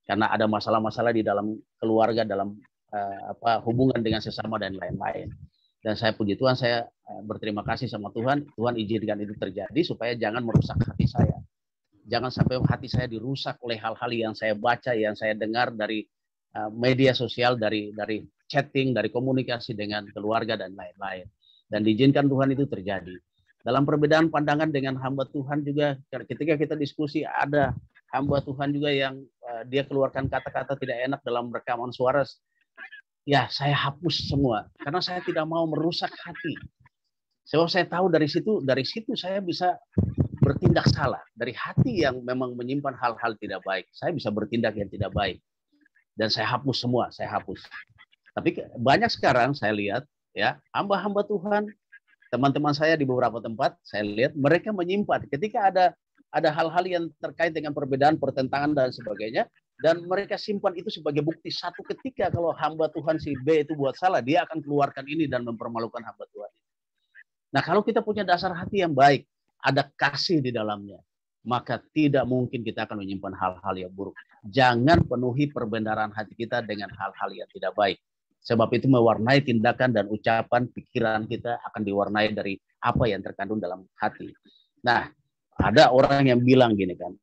Karena ada masalah-masalah di dalam keluarga, dalam hubungan dengan sesama dan lain-lain. Dan saya puji Tuhan, saya berterima kasih sama Tuhan. Tuhan izinkan itu terjadi supaya jangan merusak hati saya. Jangan sampai hati saya dirusak oleh hal-hal yang saya baca, yang saya dengar dari media sosial, dari chatting, dari komunikasi dengan keluarga dan lain-lain. Dan diizinkan Tuhan itu terjadi. Dalam perbedaan pandangan dengan hamba Tuhan juga, ketika kita diskusi, ada hamba Tuhan juga yang dia keluarkan kata-kata tidak enak dalam rekaman suara. Ya, saya hapus semua karena saya tidak mau merusak hati. Sebab saya tahu dari situ saya bisa bertindak salah. Dari hati yang memang menyimpan hal-hal tidak baik, saya bisa bertindak yang tidak baik. Dan saya hapus semua, saya hapus. Tapi banyak sekarang saya lihat ya, hamba-hamba Tuhan, teman-teman saya di beberapa tempat saya lihat mereka menyimpan ketika ada hal-hal yang terkait dengan perbedaan, pertentangan dan sebagainya. Dan mereka simpan itu sebagai bukti. Satu ketika kalau hamba Tuhan si B itu buat salah, dia akan keluarkan ini dan mempermalukan hamba Tuhan. Nah, kalau kita punya dasar hati yang baik, ada kasih di dalamnya, maka tidak mungkin kita akan menyimpan hal-hal yang buruk. Jangan penuhi perbendaharaan hati kita dengan hal-hal yang tidak baik. Sebab itu mewarnai tindakan dan ucapan, pikiran kita akan diwarnai dari apa yang terkandung dalam hati. Nah, ada orang yang bilang gini kan,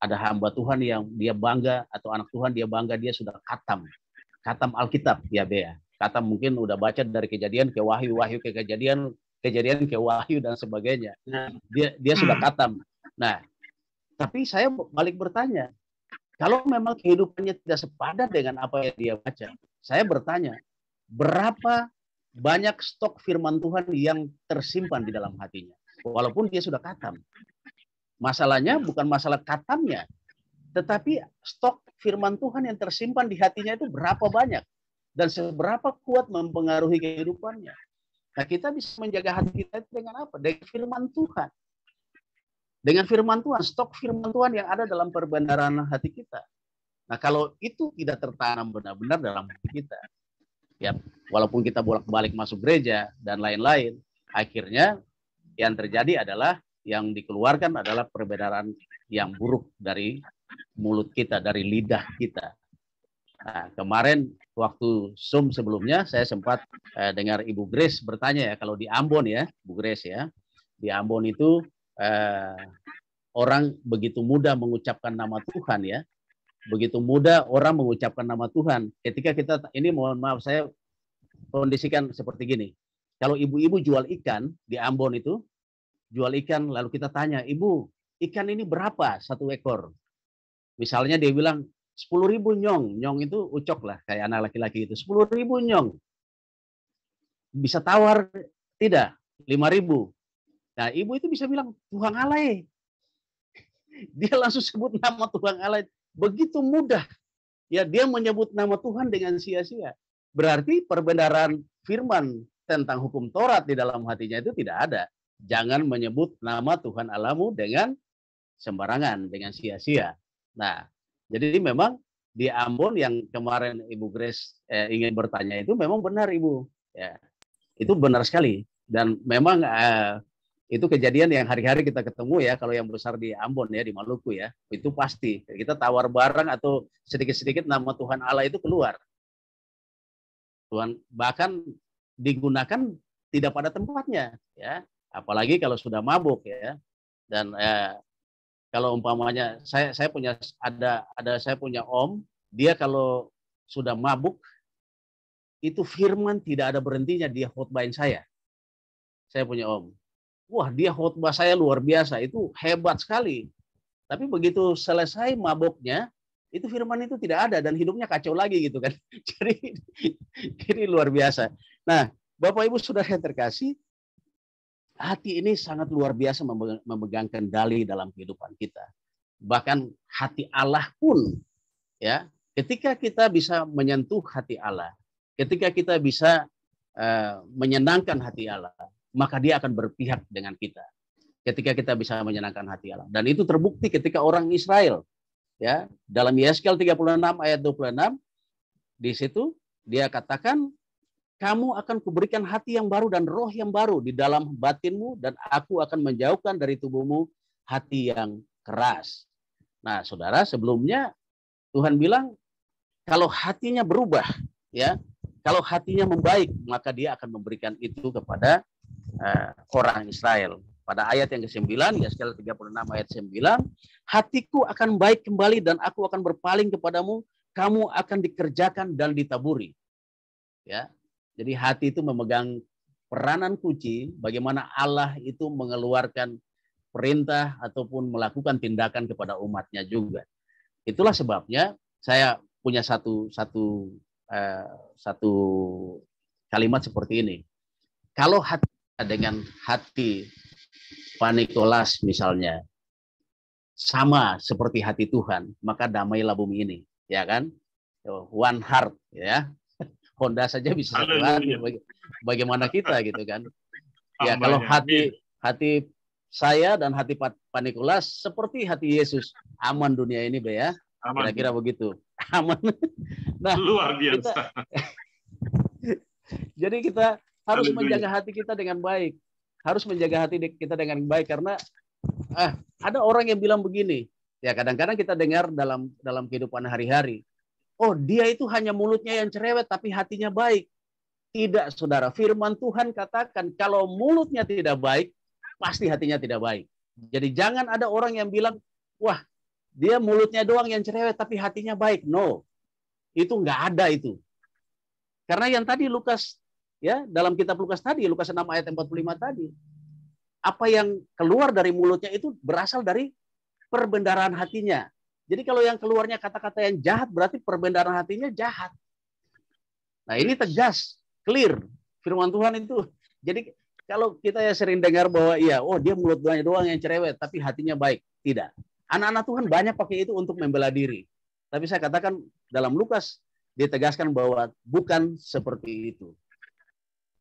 ada hamba Tuhan yang dia bangga, atau anak Tuhan dia bangga, dia sudah khatam Alkitab, ya Bea. Khatam mungkin udah baca dari Kejadian ke Wahyu, Wahyu ke Kejadian ke Wahyu dan sebagainya. Dia sudah khatam. Nah, tapi saya balik bertanya, kalau memang kehidupannya tidak sepadan dengan apa yang dia baca, saya bertanya, berapa banyak stok firman Tuhan yang tersimpan di dalam hatinya, walaupun dia sudah khatam. Masalahnya bukan masalah khatamnya, tetapi stok firman Tuhan yang tersimpan di hatinya itu berapa banyak dan seberapa kuat mempengaruhi kehidupannya. Nah, kita bisa menjaga hati kita dengan apa? Dengan firman Tuhan. Dengan firman Tuhan, stok firman Tuhan yang ada dalam perbendaharaan hati kita. Nah, kalau itu tidak tertanam benar-benar dalam hati kita, ya walaupun kita bolak-balik masuk gereja dan lain-lain, akhirnya yang terjadi adalah yang dikeluarkan adalah perbedaan yang buruk dari mulut kita, dari lidah kita. Nah, kemarin waktu Zoom sebelumnya saya sempat dengar Ibu Grace bertanya ya, kalau di Ambon ya, Bu Grace ya, di Ambon itu orang begitu mudah mengucapkan nama Tuhan ya, begitu mudah orang mengucapkan nama Tuhan. Ketika kita, ini mohon maaf saya kondisikan seperti gini, kalau ibu-ibu jual ikan di Ambon itu, jual ikan, lalu kita tanya, Ibu, ikan ini berapa 1 ekor? Misalnya dia bilang 10.000 nyong. Nyong itu ucok lah, kayak anak laki-laki itu. 10.000 nyong. Bisa tawar tidak? 5.000. Nah, ibu itu bisa bilang, Tuhan Allah. Dia langsung sebut nama Tuhan Allah. Begitu mudah. Ya, dia menyebut nama Tuhan dengan sia-sia. Berarti perbendaharaan firman tentang hukum Taurat di dalam hatinya itu tidak ada. Jangan menyebut nama Tuhan Allahmu dengan sembarangan, dengan sia-sia. Nah, jadi memang di Ambon yang kemarin Ibu Grace ingin bertanya itu memang benar Ibu. Ya, itu benar sekali. Dan memang itu kejadian yang hari-hari kita ketemu ya, kalau yang besar di Ambon ya, di Maluku ya, itu pasti. Kita tawar barang atau sedikit-sedikit nama Tuhan Allah itu keluar. Tuhan bahkan digunakan tidak pada tempatnya ya. Apalagi kalau sudah mabuk ya. Dan kalau umpamanya saya punya saya punya om, dia kalau sudah mabuk itu firman tidak ada berhentinya, dia khotbahin saya. Saya punya om. Wah, dia khotbah saya luar biasa, itu hebat sekali. Tapi begitu selesai mabuknya, itu firman itu tidak ada dan hidupnya kacau lagi gitu kan. Jadi ini luar biasa. Nah, Bapak Ibu Saudara yang terkasih, hati ini sangat luar biasa memegang kendali dalam kehidupan kita. Bahkan hati Allah pun, ya, ketika kita bisa menyentuh hati Allah, ketika kita bisa menyenangkan hati Allah, maka dia akan berpihak dengan kita. Ketika kita bisa menyenangkan hati Allah. Dan itu terbukti ketika orang Israel, ya, dalam Yeskel 36 ayat 26, di situ dia katakan, kamu akan kuberikan hati yang baru dan roh yang baru di dalam batinmu, dan aku akan menjauhkan dari tubuhmu hati yang keras. Nah, saudara, sebelumnya Tuhan bilang, kalau hatinya berubah, ya, kalau hatinya membaik, maka dia akan memberikan itu kepada orang Israel. Pada ayat yang ke-9, Yeskel 36 ayat 9, hatiku akan baik kembali dan aku akan berpaling kepadamu, kamu akan dikerjakan dan ditaburi. Ya, jadi hati itu memegang peranan kunci bagaimana Allah itu mengeluarkan perintah ataupun melakukan tindakan kepada umatnya juga. Itulah sebabnya saya punya satu kalimat seperti ini. Kalau hati dengan hati Pak Nikolas misalnya sama seperti hati Tuhan, maka damailah bumi ini, ya kan? One heart, ya. Honda saja bisa satu hati. Bagaimana kita gitu kan? Ya, kalau hati saya dan hati Pak Nikolas seperti hati Yesus, aman dunia ini, Be, ya. Kira-kira begitu. Aman. Nah, luar biasa. Jadi kita harus menjaga hati kita dengan baik. Harus menjaga hati kita dengan baik karena ada orang yang bilang begini. Ya, kadang-kadang kita dengar dalam kehidupan hari-hari. Oh, dia itu hanya mulutnya yang cerewet tapi hatinya baik. Tidak, saudara. Firman Tuhan katakan kalau mulutnya tidak baik, pasti hatinya tidak baik. Jadi jangan ada orang yang bilang, wah, dia mulutnya doang yang cerewet tapi hatinya baik. No. Itu nggak ada itu. Karena yang tadi Lukas, ya, dalam kitab Lukas tadi, Lukas 6 ayat 45 tadi, apa yang keluar dari mulutnya itu berasal dari perbendaharaan hatinya. Jadi kalau yang keluarnya kata-kata yang jahat, berarti perbendaharaan hatinya jahat. Nah, ini tegas, clear. Firman Tuhan itu. Jadi kalau kita ya sering dengar bahwa iya, oh dia mulutnya doang yang cerewet, tapi hatinya baik. Tidak. Anak-anak Tuhan banyak pakai itu untuk membela diri. Tapi saya katakan dalam Lukas, ditegaskan bahwa bukan seperti itu.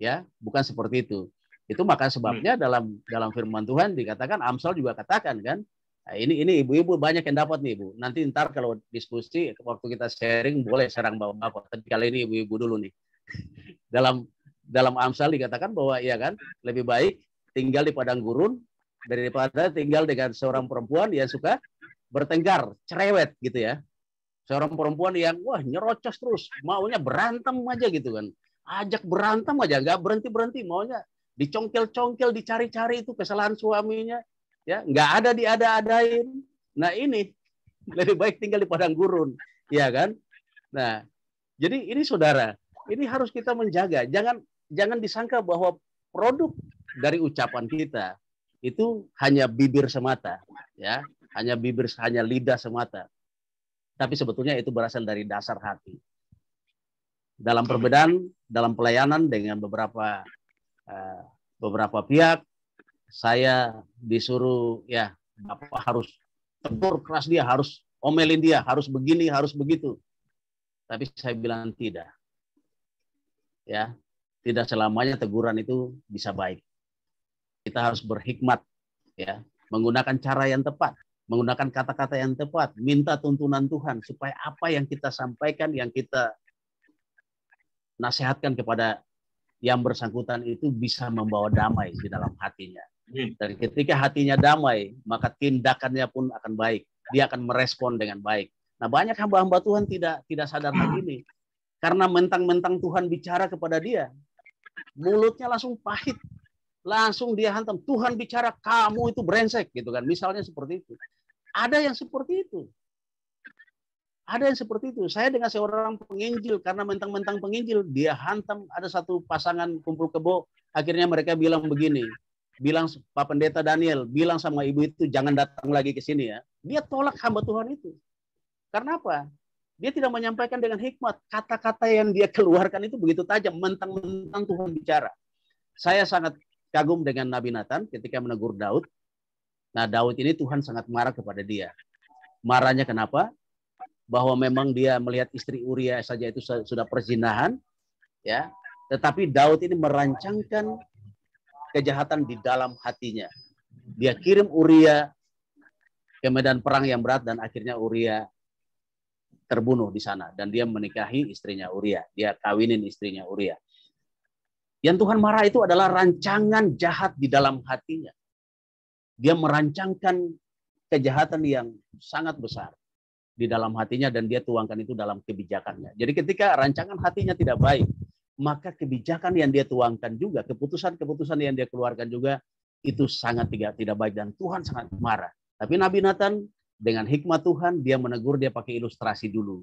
Ya, bukan seperti itu. Itu maka sebabnya dalam firman Tuhan dikatakan, Amsal juga katakan kan, nah, ini ibu-ibu banyak yang dapat nih, Bu. Nanti ntar kalau diskusi waktu kita sharing boleh serang bapak-bapak. Tapi kali ini ibu-ibu dulu nih. Dalam Amsal dikatakan bahwa ya kan, lebih baik tinggal di padang gurun daripada tinggal dengan seorang perempuan yang suka bertengkar, cerewet gitu ya. Seorang perempuan yang wah nyerocos terus, maunya berantem aja gitu kan. Ajak berantem aja, nggak berhenti-berhenti, maunya dicongkel-congkel, dicari-cari itu kesalahan suaminya. Ya, nggak ada diada-adain. Nah, ini lebih baik tinggal di padang gurun, ya kan? Nah, jadi ini saudara, ini harus kita menjaga. Jangan disangka bahwa produk dari ucapan kita itu hanya bibir semata, ya, hanya bibir, hanya lidah semata. Tapi sebetulnya itu berasal dari dasar hati. Dalam perbedaan, dalam pelayanan dengan beberapa pihak, saya disuruh ya Bapak harus tegur keras dia, harus omelin dia, harus begini, harus begitu. Tapi saya bilang tidak. Ya, tidak selamanya teguran itu bisa baik. Kita harus berhikmat, ya, menggunakan cara yang tepat, menggunakan kata-kata yang tepat, minta tuntunan Tuhan supaya apa yang kita sampaikan, yang kita nasihatkan kepada yang bersangkutan itu bisa membawa damai di dalam hatinya. Dan ketika hatinya damai, maka tindakannya pun akan baik. Dia akan merespon dengan baik. Nah, banyak hamba-hamba Tuhan tidak sadar hal ini. Karena mentang-mentang Tuhan bicara kepada dia, mulutnya langsung pahit. Langsung dia hantam, Tuhan bicara, kamu itu brengsek gitu kan. Misalnya seperti itu. Ada yang seperti itu. Ada yang seperti itu. Saya dengan seorang penginjil, karena mentang-mentang penginjil, dia hantam. Ada satu pasangan kumpul kebo, akhirnya mereka bilang begini, bilang Pak Pendeta Daniel, bilang sama ibu itu jangan datang lagi ke sini ya. Dia tolak hamba Tuhan itu. Karena apa? Dia tidak menyampaikan dengan hikmat. Kata-kata yang dia keluarkan itu begitu tajam, mentang-mentang Tuhan bicara. Saya sangat kagum dengan Nabi Nathan ketika menegur Daud. Nah, Daud ini Tuhan sangat marah kepada dia. Marahnya kenapa? Bahwa memang dia melihat istri Uria saja itu sudah perzinahan, ya. Tetapi Daud ini merancangkan kejahatan di dalam hatinya. Dia kirim Uria ke medan perang yang berat dan akhirnya Uria terbunuh di sana dan dia menikahi istrinya Uria. Dia kawinin istrinya Uria. Yang Tuhan marah itu adalah rancangan jahat di dalam hatinya. Dia merancangkan kejahatan yang sangat besar di dalam hatinya dan dia tuangkan itu dalam kebijakannya. Jadi ketika rancangan hatinya tidak baik, maka kebijakan yang dia tuangkan juga, keputusan-keputusan yang dia keluarkan juga itu sangat tidak baik dan Tuhan sangat marah. Tapi Nabi Nathan dengan hikmat Tuhan dia menegur, dia pakai ilustrasi dulu.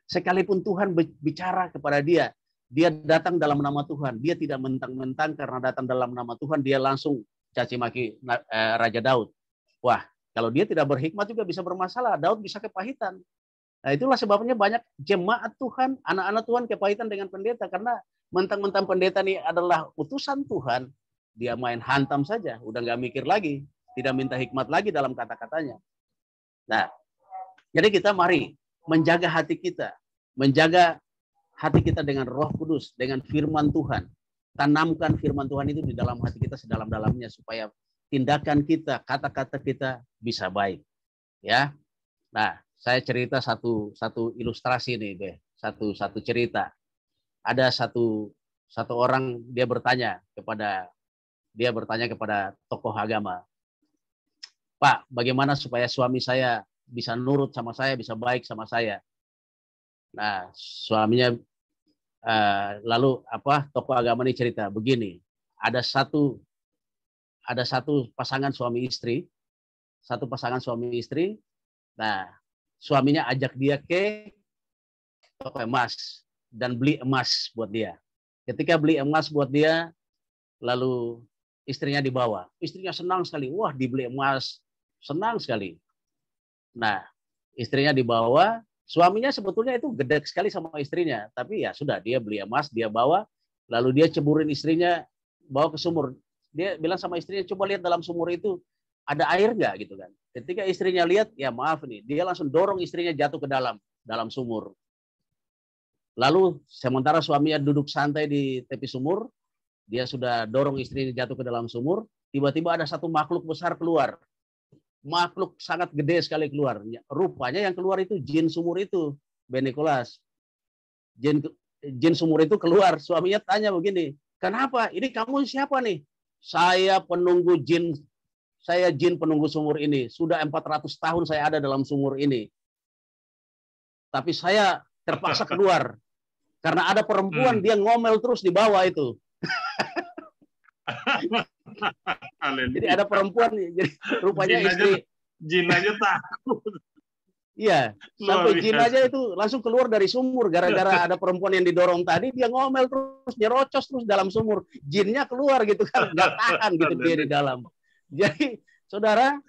Sekalipun Tuhan bicara kepada dia, dia datang dalam nama Tuhan, dia tidak mentang-mentang karena datang dalam nama Tuhan dia langsung caci maki Raja Daud. Wah, kalau dia tidak berhikmat juga bisa bermasalah, Daud bisa kepahitan. Nah, itulah sebabnya banyak jemaat Tuhan, anak-anak Tuhan kepahitan dengan pendeta karena mentang-mentang pendeta ini adalah utusan Tuhan, dia main hantam saja, udah nggak mikir lagi, tidak minta hikmat lagi dalam kata-katanya. Nah, jadi kita mari menjaga hati kita dengan Roh Kudus, dengan firman Tuhan. Tanamkan firman Tuhan itu di dalam hati kita sedalam-dalamnya supaya tindakan kita, kata-kata kita bisa baik. Ya. Nah, saya cerita satu ilustrasi nih, deh. Satu cerita. Ada satu orang dia bertanya kepada tokoh agama, Pak, bagaimana supaya suami saya bisa nurut sama saya, bisa baik sama saya? Nah, suaminya lalu tokoh agama ini cerita begini, ada satu pasangan suami istri, nah suaminya ajak dia ke toko emas dan beli emas buat dia. Ketika beli emas buat dia, lalu istrinya dibawa. Istrinya senang sekali, wah dibeli emas, senang sekali. Nah, istrinya dibawa, suaminya sebetulnya itu gede sekali sama istrinya, tapi ya sudah dia beli emas, dia bawa, lalu dia ceburin istrinya, bawa ke sumur. Dia bilang sama istrinya, coba lihat dalam sumur itu ada air nggak gitu kan. Ketika istrinya lihat, ya maaf nih, dia langsung dorong istrinya jatuh ke dalam sumur. Lalu sementara suaminya duduk santai di tepi sumur, dia sudah dorong istrinya jatuh ke dalam sumur, tiba-tiba ada satu makhluk besar keluar. Makhluk sangat gede sekali keluar. Rupanya yang keluar itu jin sumur itu, Ben Nicholas. Jin sumur itu keluar. Suaminya tanya begini, kenapa? Ini kamu siapa nih? Saya penunggu jin. Saya jin penunggu sumur ini. Sudah 400 tahun saya ada dalam sumur ini. Tapi saya terpaksa keluar. Karena ada perempuan, dia ngomel terus di bawah itu. Jadi ada perempuan, jadi rupanya jin aja takut. Iya, sampai jin aja itu langsung keluar dari sumur gara-gara ada perempuan yang didorong tadi, dia ngomel terus, nyerocos terus dalam sumur. Jinnya keluar gitu kan, nggak tahan gitu dia di dalam. Jadi, saudara,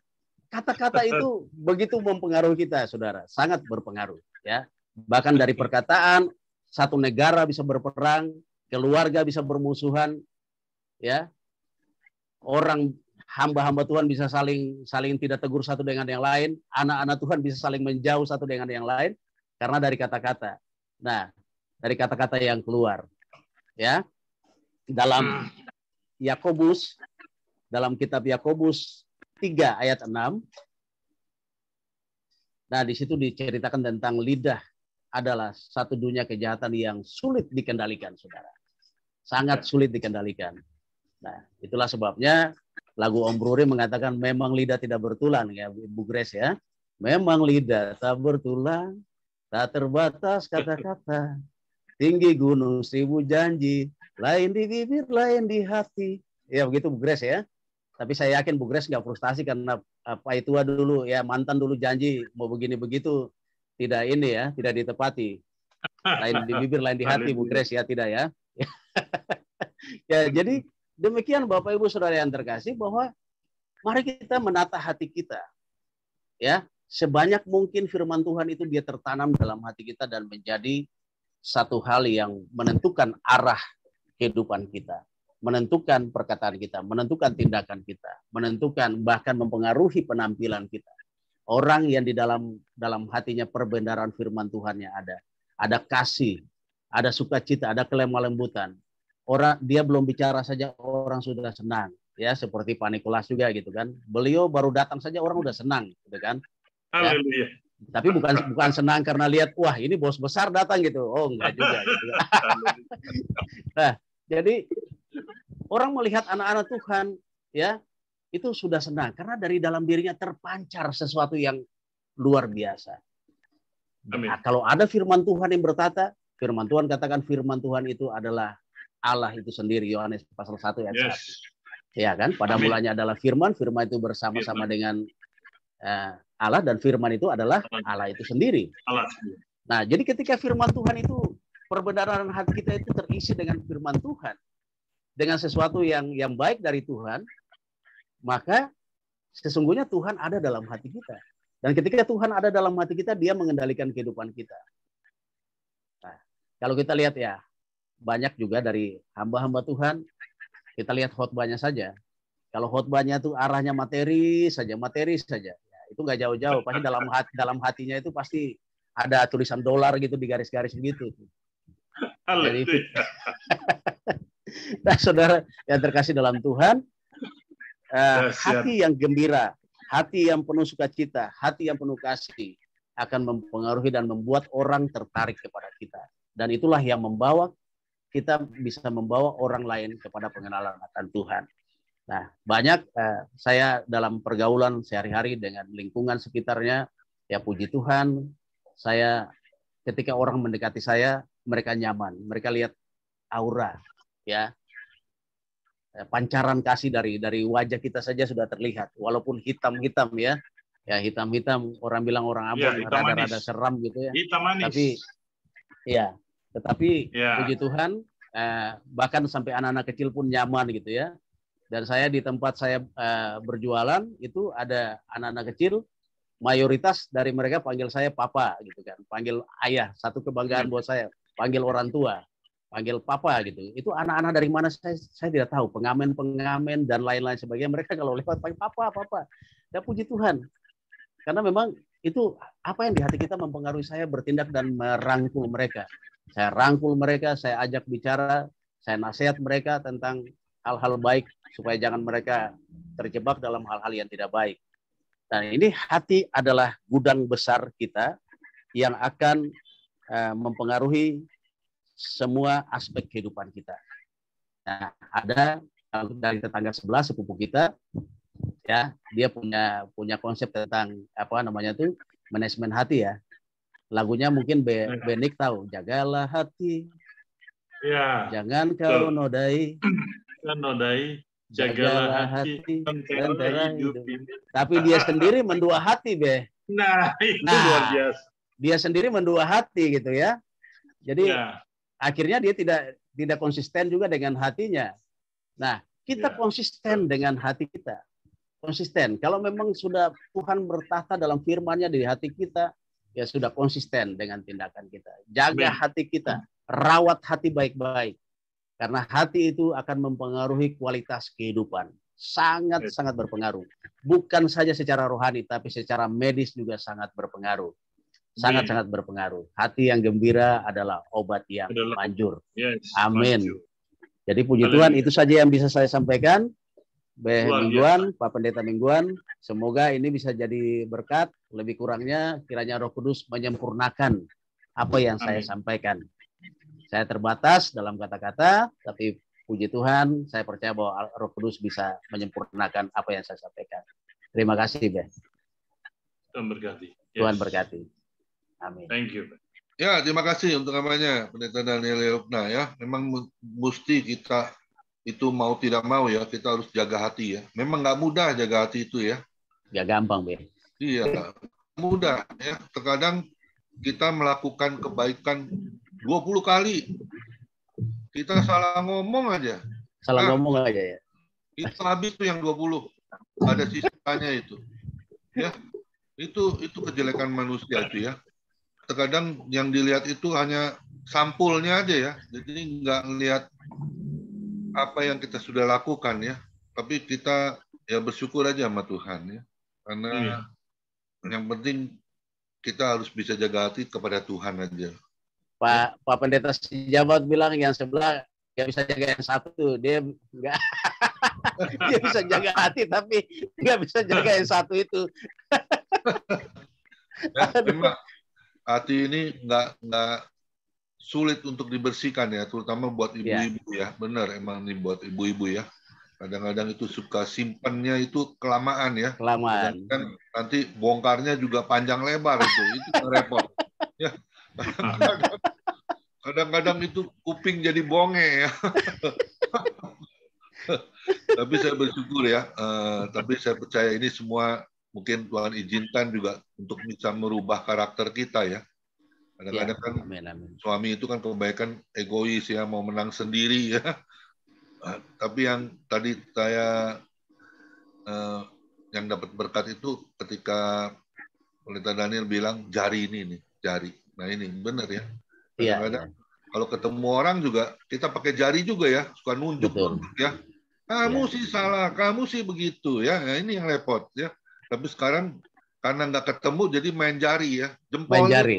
kata-kata itu begitu mempengaruhi kita, saudara, sangat berpengaruh. Ya, bahkan dari perkataan satu negara bisa berperang, keluarga bisa bermusuhan, ya. Orang hamba-hamba Tuhan bisa saling tidak tegur satu dengan yang lain, anak-anak Tuhan bisa saling menjauh satu dengan yang lain karena dari kata-kata. Nah, dari kata-kata yang keluar. Ya. Dalam Yakobus, dalam kitab Yakobus 3 ayat 6. Nah, di situ diceritakan tentang lidah adalah satu dunia kejahatan yang sulit dikendalikan, saudara. Sangat sulit dikendalikan. Nah, itulah sebabnya lagu Om Bruri mengatakan memang lidah tidak bertulang, ya Bu Grace ya. Memang lidah tak bertulang, tak terbatas kata-kata. Tinggi gunung 1000 janji, lain di bibir, lain di hati. Ya begitu Bu Grace ya. Tapi saya yakin Bu Grace nggak frustasi karena Pak Itua dulu ya, mantan dulu janji mau begini begitu. Tidak ini ya, tidak ditepati. Lain di bibir, lain di hati Bu Grace ya, tidak ya. Ya, jadi demikian Bapak Ibu Saudara yang terkasih, bahwa mari kita menata hati kita. Ya, sebanyak mungkin firman Tuhan itu dia tertanam dalam hati kita dan menjadi satu hal yang menentukan arah kehidupan kita, menentukan perkataan kita, menentukan tindakan kita, menentukan bahkan mempengaruhi penampilan kita. Orang yang di dalam hatinya perbendaharaan firman Tuhannya ada kasih, ada sukacita, ada kelemah lembutan. Orang dia belum bicara saja orang sudah senang, ya seperti Pak Nikolas juga gitu kan. Beliau baru datang saja orang udah senang, gitu kan. Ya. Haleluya. Tapi bukan senang karena lihat wah ini bos besar datang gitu. Oh enggak juga gitu. Nah, jadi orang melihat anak-anak Tuhan ya itu sudah senang karena dari dalam dirinya terpancar sesuatu yang luar biasa. Nah, kalau ada firman Tuhan yang berkata, firman Tuhan katakan firman Tuhan itu adalah Allah itu sendiri, Yohanes pasal 1 ayat 1. Ya kan? Pada mulanya adalah firman, firman itu bersama-sama dengan Allah dan firman itu adalah Allah itu sendiri. Nah, jadi ketika firman Tuhan itu perbendaharaan hati kita itu terisi dengan firman Tuhan, dengan sesuatu yang baik dari Tuhan, maka sesungguhnya Tuhan ada dalam hati kita. Dan ketika Tuhan ada dalam hati kita, Dia mengendalikan kehidupan kita. Nah, kalau kita lihat ya, banyak juga dari hamba-hamba Tuhan, kita lihat khotbahnya saja. Kalau khotbahnya itu arahnya materi saja. Ya, itu nggak jauh-jauh. Pasti dalam hatinya itu pasti ada tulisan dolar gitu di garis-garis begitu. Jadi, nah, saudara yang terkasih dalam Tuhan, hati yang gembira, hati yang penuh sukacita, hati yang penuh kasih akan mempengaruhi dan membuat orang tertarik kepada kita. Dan itulah yang membawa kita bisa membawa orang lain kepada pengenalan akan Tuhan. Nah, banyak saya dalam pergaulan sehari-hari dengan lingkungan sekitarnya, ya puji Tuhan, saya ketika orang mendekati saya, mereka nyaman, mereka lihat aura, ya pancaran kasih dari wajah kita saja sudah terlihat, walaupun hitam-hitam ya hitam-hitam, orang bilang orang Ambon ya, rada-rada seram gitu ya. Hitam manis. Tetapi puji Tuhan, bahkan sampai anak-anak kecil pun nyaman gitu ya. Dan saya di tempat saya berjualan itu ada anak-anak kecil, mayoritas dari mereka panggil saya papa gitu kan, panggil ayah, satu kebanggaan buat saya, panggil orang tua, panggil papa gitu. Itu anak-anak dari mana saya tidak tahu, pengamen dan lain-lain sebagainya. Mereka kalau lewat panggil papa. Ya puji Tuhan. Karena memang itu apa yang di hati kita mempengaruhi saya bertindak dan merangkul mereka. Saya rangkul mereka, saya ajak bicara, saya nasihat mereka tentang hal-hal baik supaya jangan mereka terjebak dalam hal-hal yang tidak baik. Dan ini hati adalah gudang besar kita yang akan mempengaruhi semua aspek kehidupan kita. Nah, ada dari tetangga sebelah sepupu kita, ya dia punya konsep tentang apa namanya tuh manajemen hati ya. Lagunya mungkin Benik tahu, jagalah hati, ya, jangan kau nodai, jagalah hati, lentera hidup. Tapi dia sendiri mendua hati, Nah, itu luar biasa. Dia sendiri mendua hati gitu ya. Jadi akhirnya dia tidak konsisten juga dengan hatinya. Nah, kita konsisten dengan hati kita. Konsisten. Kalau memang sudah Tuhan bertahta dalam firman-Nya di hati kita, ya sudah konsisten dengan tindakan kita. Jaga hati kita, rawat hati baik-baik. Karena hati itu akan mempengaruhi kualitas kehidupan. Sangat-sangat berpengaruh. Bukan saja secara rohani, tapi secara medis juga sangat berpengaruh. Sangat-sangat berpengaruh. Hati yang gembira adalah obat yang manjur. Amin. Jadi puji Tuhan, itu saja yang bisa saya sampaikan. Mingguan, Pak Pendeta Mingguan, semoga ini bisa jadi berkat. Lebih kurangnya kiranya Roh Kudus menyempurnakan apa yang saya sampaikan. Saya terbatas dalam kata-kata, tapi puji Tuhan, saya percaya bahwa Roh Kudus bisa menyempurnakan apa yang saya sampaikan. Terima kasih, Tuhan berkati. Tuhan berkati. Amin. Thank you. Ya, terima kasih untuk namanya Pendeta Daniel Yopna ya. Memang mesti kita itu mau tidak mau ya, kita harus jaga hati ya. Memang nggak mudah jaga hati itu ya. Nggak gampang, Iya, mudah ya. Terkadang kita melakukan kebaikan 20 kali. Kita salah ngomong aja. Ngomong aja ya. Itu habis tuh yang 20. Ada sisanya itu. Ya. Itu kejelekan manusia itu ya. Terkadang yang dilihat itu hanya sampulnya aja ya. Jadi nggak ngelihat apa yang kita sudah lakukan ya. Tapi kita ya bersyukur aja sama Tuhan ya. Karena Yang penting kita harus bisa jaga hati kepada Tuhan aja. Pak Pendeta Sejabat bilang yang sebelah dia bisa jaga yang satu, dia enggak. Dia bisa jaga hati tapi nggak bisa jaga yang satu itu. Ya, memang hati ini nggak sulit untuk dibersihkan ya, terutama buat ibu-ibu ya. Benar, emang ini buat ibu-ibu ya. Kadang-kadang itu suka simpannya itu kelamaan ya. Kelamaan. Kan nanti bongkarnya juga panjang lebar itu repot. Ya. Kadang-kadang itu kuping jadi bonge ya. Tapi saya bersyukur ya. Tapi saya percaya ini semua mungkin Tuhan izinkan juga untuk bisa merubah karakter kita ya. Kadang-kadang kan suami itu kan kebanyakan egois ya, mau menang sendiri ya. Tapi yang tadi saya yang dapat berkat itu ketika Pendeta Daniel bilang jari ini nih, jari. Nah ini benar ya. Kadang-kadang kalau ketemu orang juga kita pakai jari juga ya, suka nunjuk ya. Kamu sih salah, kamu sih begitu ya. Nah, ini yang repot ya. Tapi sekarang karena nggak ketemu jadi main jari ya. Jempol. Main jari.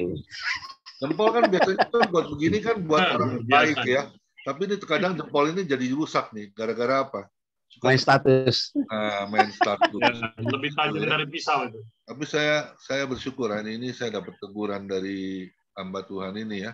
Jempol kan biasanya kan buat begini kan buat orang baik ya. Tapi ini terkadang jempol ini jadi rusak nih. Gara-gara apa? Main status. Main status. Ya, lebih tajam dari pisau itu. Tapi saya bersyukur hari ini saya dapat teguran dari hamba Tuhan ini ya.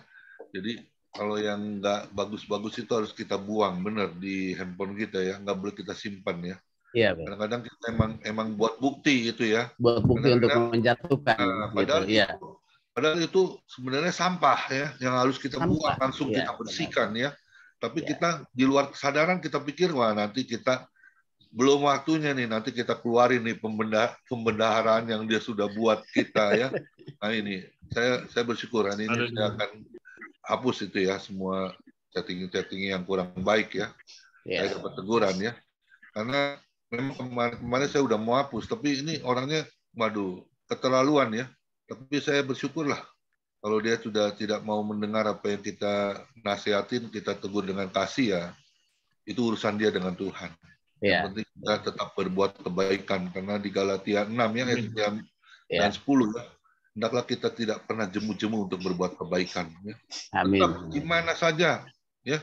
Jadi kalau yang nggak bagus-bagus itu harus kita buang benar di handphone kita ya. Nggak boleh kita simpan ya. Iya, kadang-kadang kita emang buat bukti itu ya. Buat bukti untuk menjatuhkan. Padahal itu sebenarnya sampah ya, yang harus kita buang langsung kita bersihkan ya. Tapi kita di luar kesadaran kita pikir wah nanti kita belum waktunya nih, nanti kita keluarin nih pembendaharaan yang dia sudah buat kita ya. Nah ini saya bersyukur ini saya akan hapus itu ya semua chatting yang kurang baik ya. Saya dapat teguran ya. Karena memang kemarin saya udah mau hapus, tapi ini orangnya, waduh, keterlaluan ya. Tapi saya bersyukurlah kalau dia sudah tidak mau mendengar apa yang kita nasihatin, kita tegur dengan kasih ya, itu urusan dia dengan Tuhan. Yang penting kita tetap berbuat kebaikan, karena di Galatia 6 ya, ayat 10 ya, hendaklah kita tidak pernah jemu-jemu untuk berbuat kebaikan. Ya. Amin. Tetap gimana saja, ya,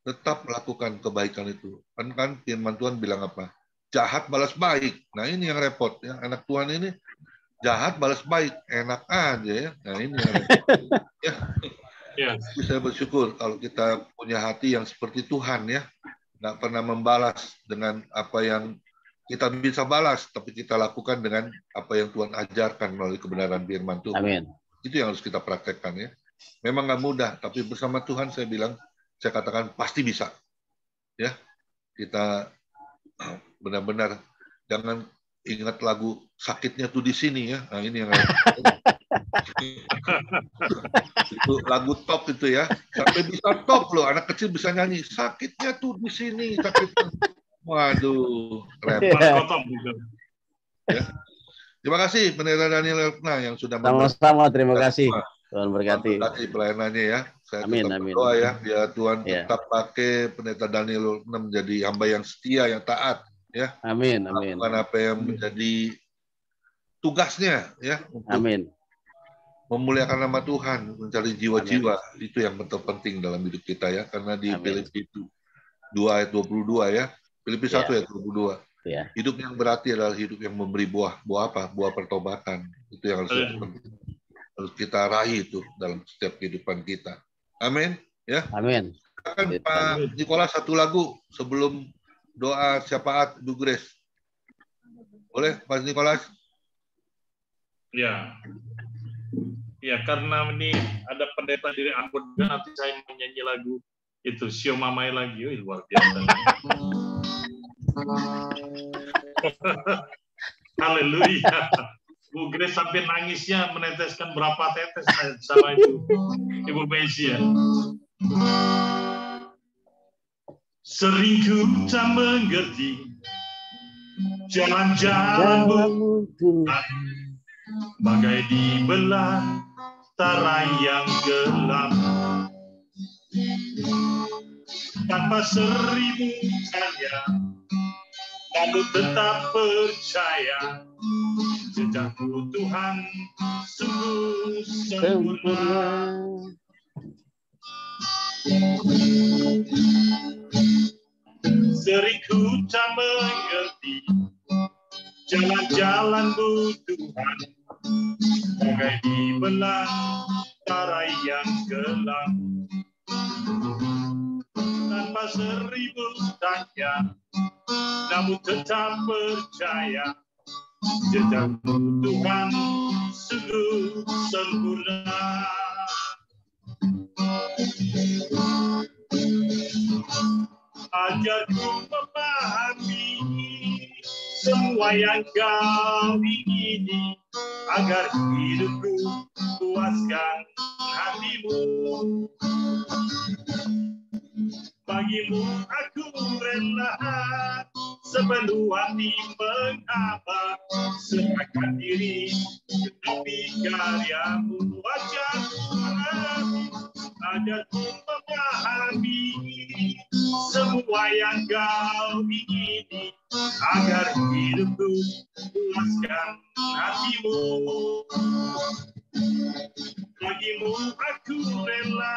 tetap lakukan kebaikan itu. Kan firman Tuhan bilang apa? Jahat balas baik. Nah ini yang repot ya. Anak Tuhan ini jahat balas baik, enak aja ya. Nah ini yang repot. Ya. Saya bersyukur kalau kita punya hati yang seperti Tuhan ya. Nggak pernah membalas dengan apa yang kita bisa balas, tapi kita lakukan dengan apa yang Tuhan ajarkan melalui kebenaran firman Tuhan. Amin. Itu yang harus kita praktekkan ya. Memang nggak mudah, tapi bersama Tuhan saya katakan pasti bisa. Ya, kita benar-benar jangan ingat lagu sakitnya tuh di sini ya. Nah ini yang itu lagu top itu ya. Sampai bisa top loh, anak kecil bisa nyanyi sakitnya tuh di sini, sakitnya. Waduh, repot. Ya. Terima kasih Pendeta Daniel yang sudah sama-sama, terima kasih. Tuhan berkati. Terima kasih pelayanannya ya. Saya amin, tetap berdoa ya, biar Tuhan tetap pakai Pendeta Daniel menjadi hamba yang setia, yang taat ya. Amin, amin. Bukan apa yang menjadi tugasnya ya. Amin. Memuliakan nama Tuhan, mencari jiwa-jiwa, itu yang terpenting dalam hidup kita ya. Karena di Filipi 2 ayat 22 ya. Filipi 1 ayat 22. Ya. Hidup yang berarti adalah hidup yang memberi buah. Buah apa? Buah pertobatan. Itu yang harus kita raih itu dalam setiap kehidupan kita. Amin. Ya. Amin. Pak Nikolas satu lagu sebelum doa syafaat Bu Grace. Boleh Pak Nikolas? Ya. Ya, karena ini ada pendeta dari Ambon, nanti saya menyanyi lagu itu Sio Mamai lagi. Luar biasa. Haleluya. Bu Grace sampai nangisnya meneteskan berapa tetes sama Ibu Messi ya. Sering ku tak mengerti jalan-jalanmu, bagai di belantara yang gelap, tanpa seribu tanya, namun tetap percaya Wajah-Mu Tuhan sungguh sempurna. Sering ku tak mengerti jalan-jalan-Mu Tuhan, bagai di belantara yang gelap. Tanpa seribu tanya, namun tetap percaya, jejak-Mu Tuhan sungguh sempurna. Ajarku memahami semua yang Kau ingini, agar hidupku puaskan hati-Mu. Bagi-Mu aku rela sepenuh hati mengabad, serahkan diri genapi karya-Mu. Ajarku memahami semua yang Kau ingini, agar hidupku puaskan hati-Mu. Bagi-Mu aku rela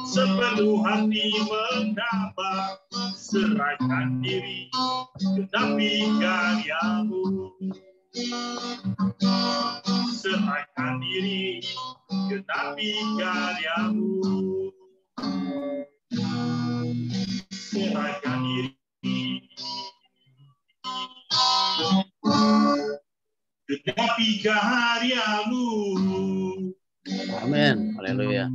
sepenuh hati menambah, serahkan diri genapi karya-Mu. Serahkan diri genapi karya-Mu. Serahkan diri genapi karya-Mu. Amin. Haleluya.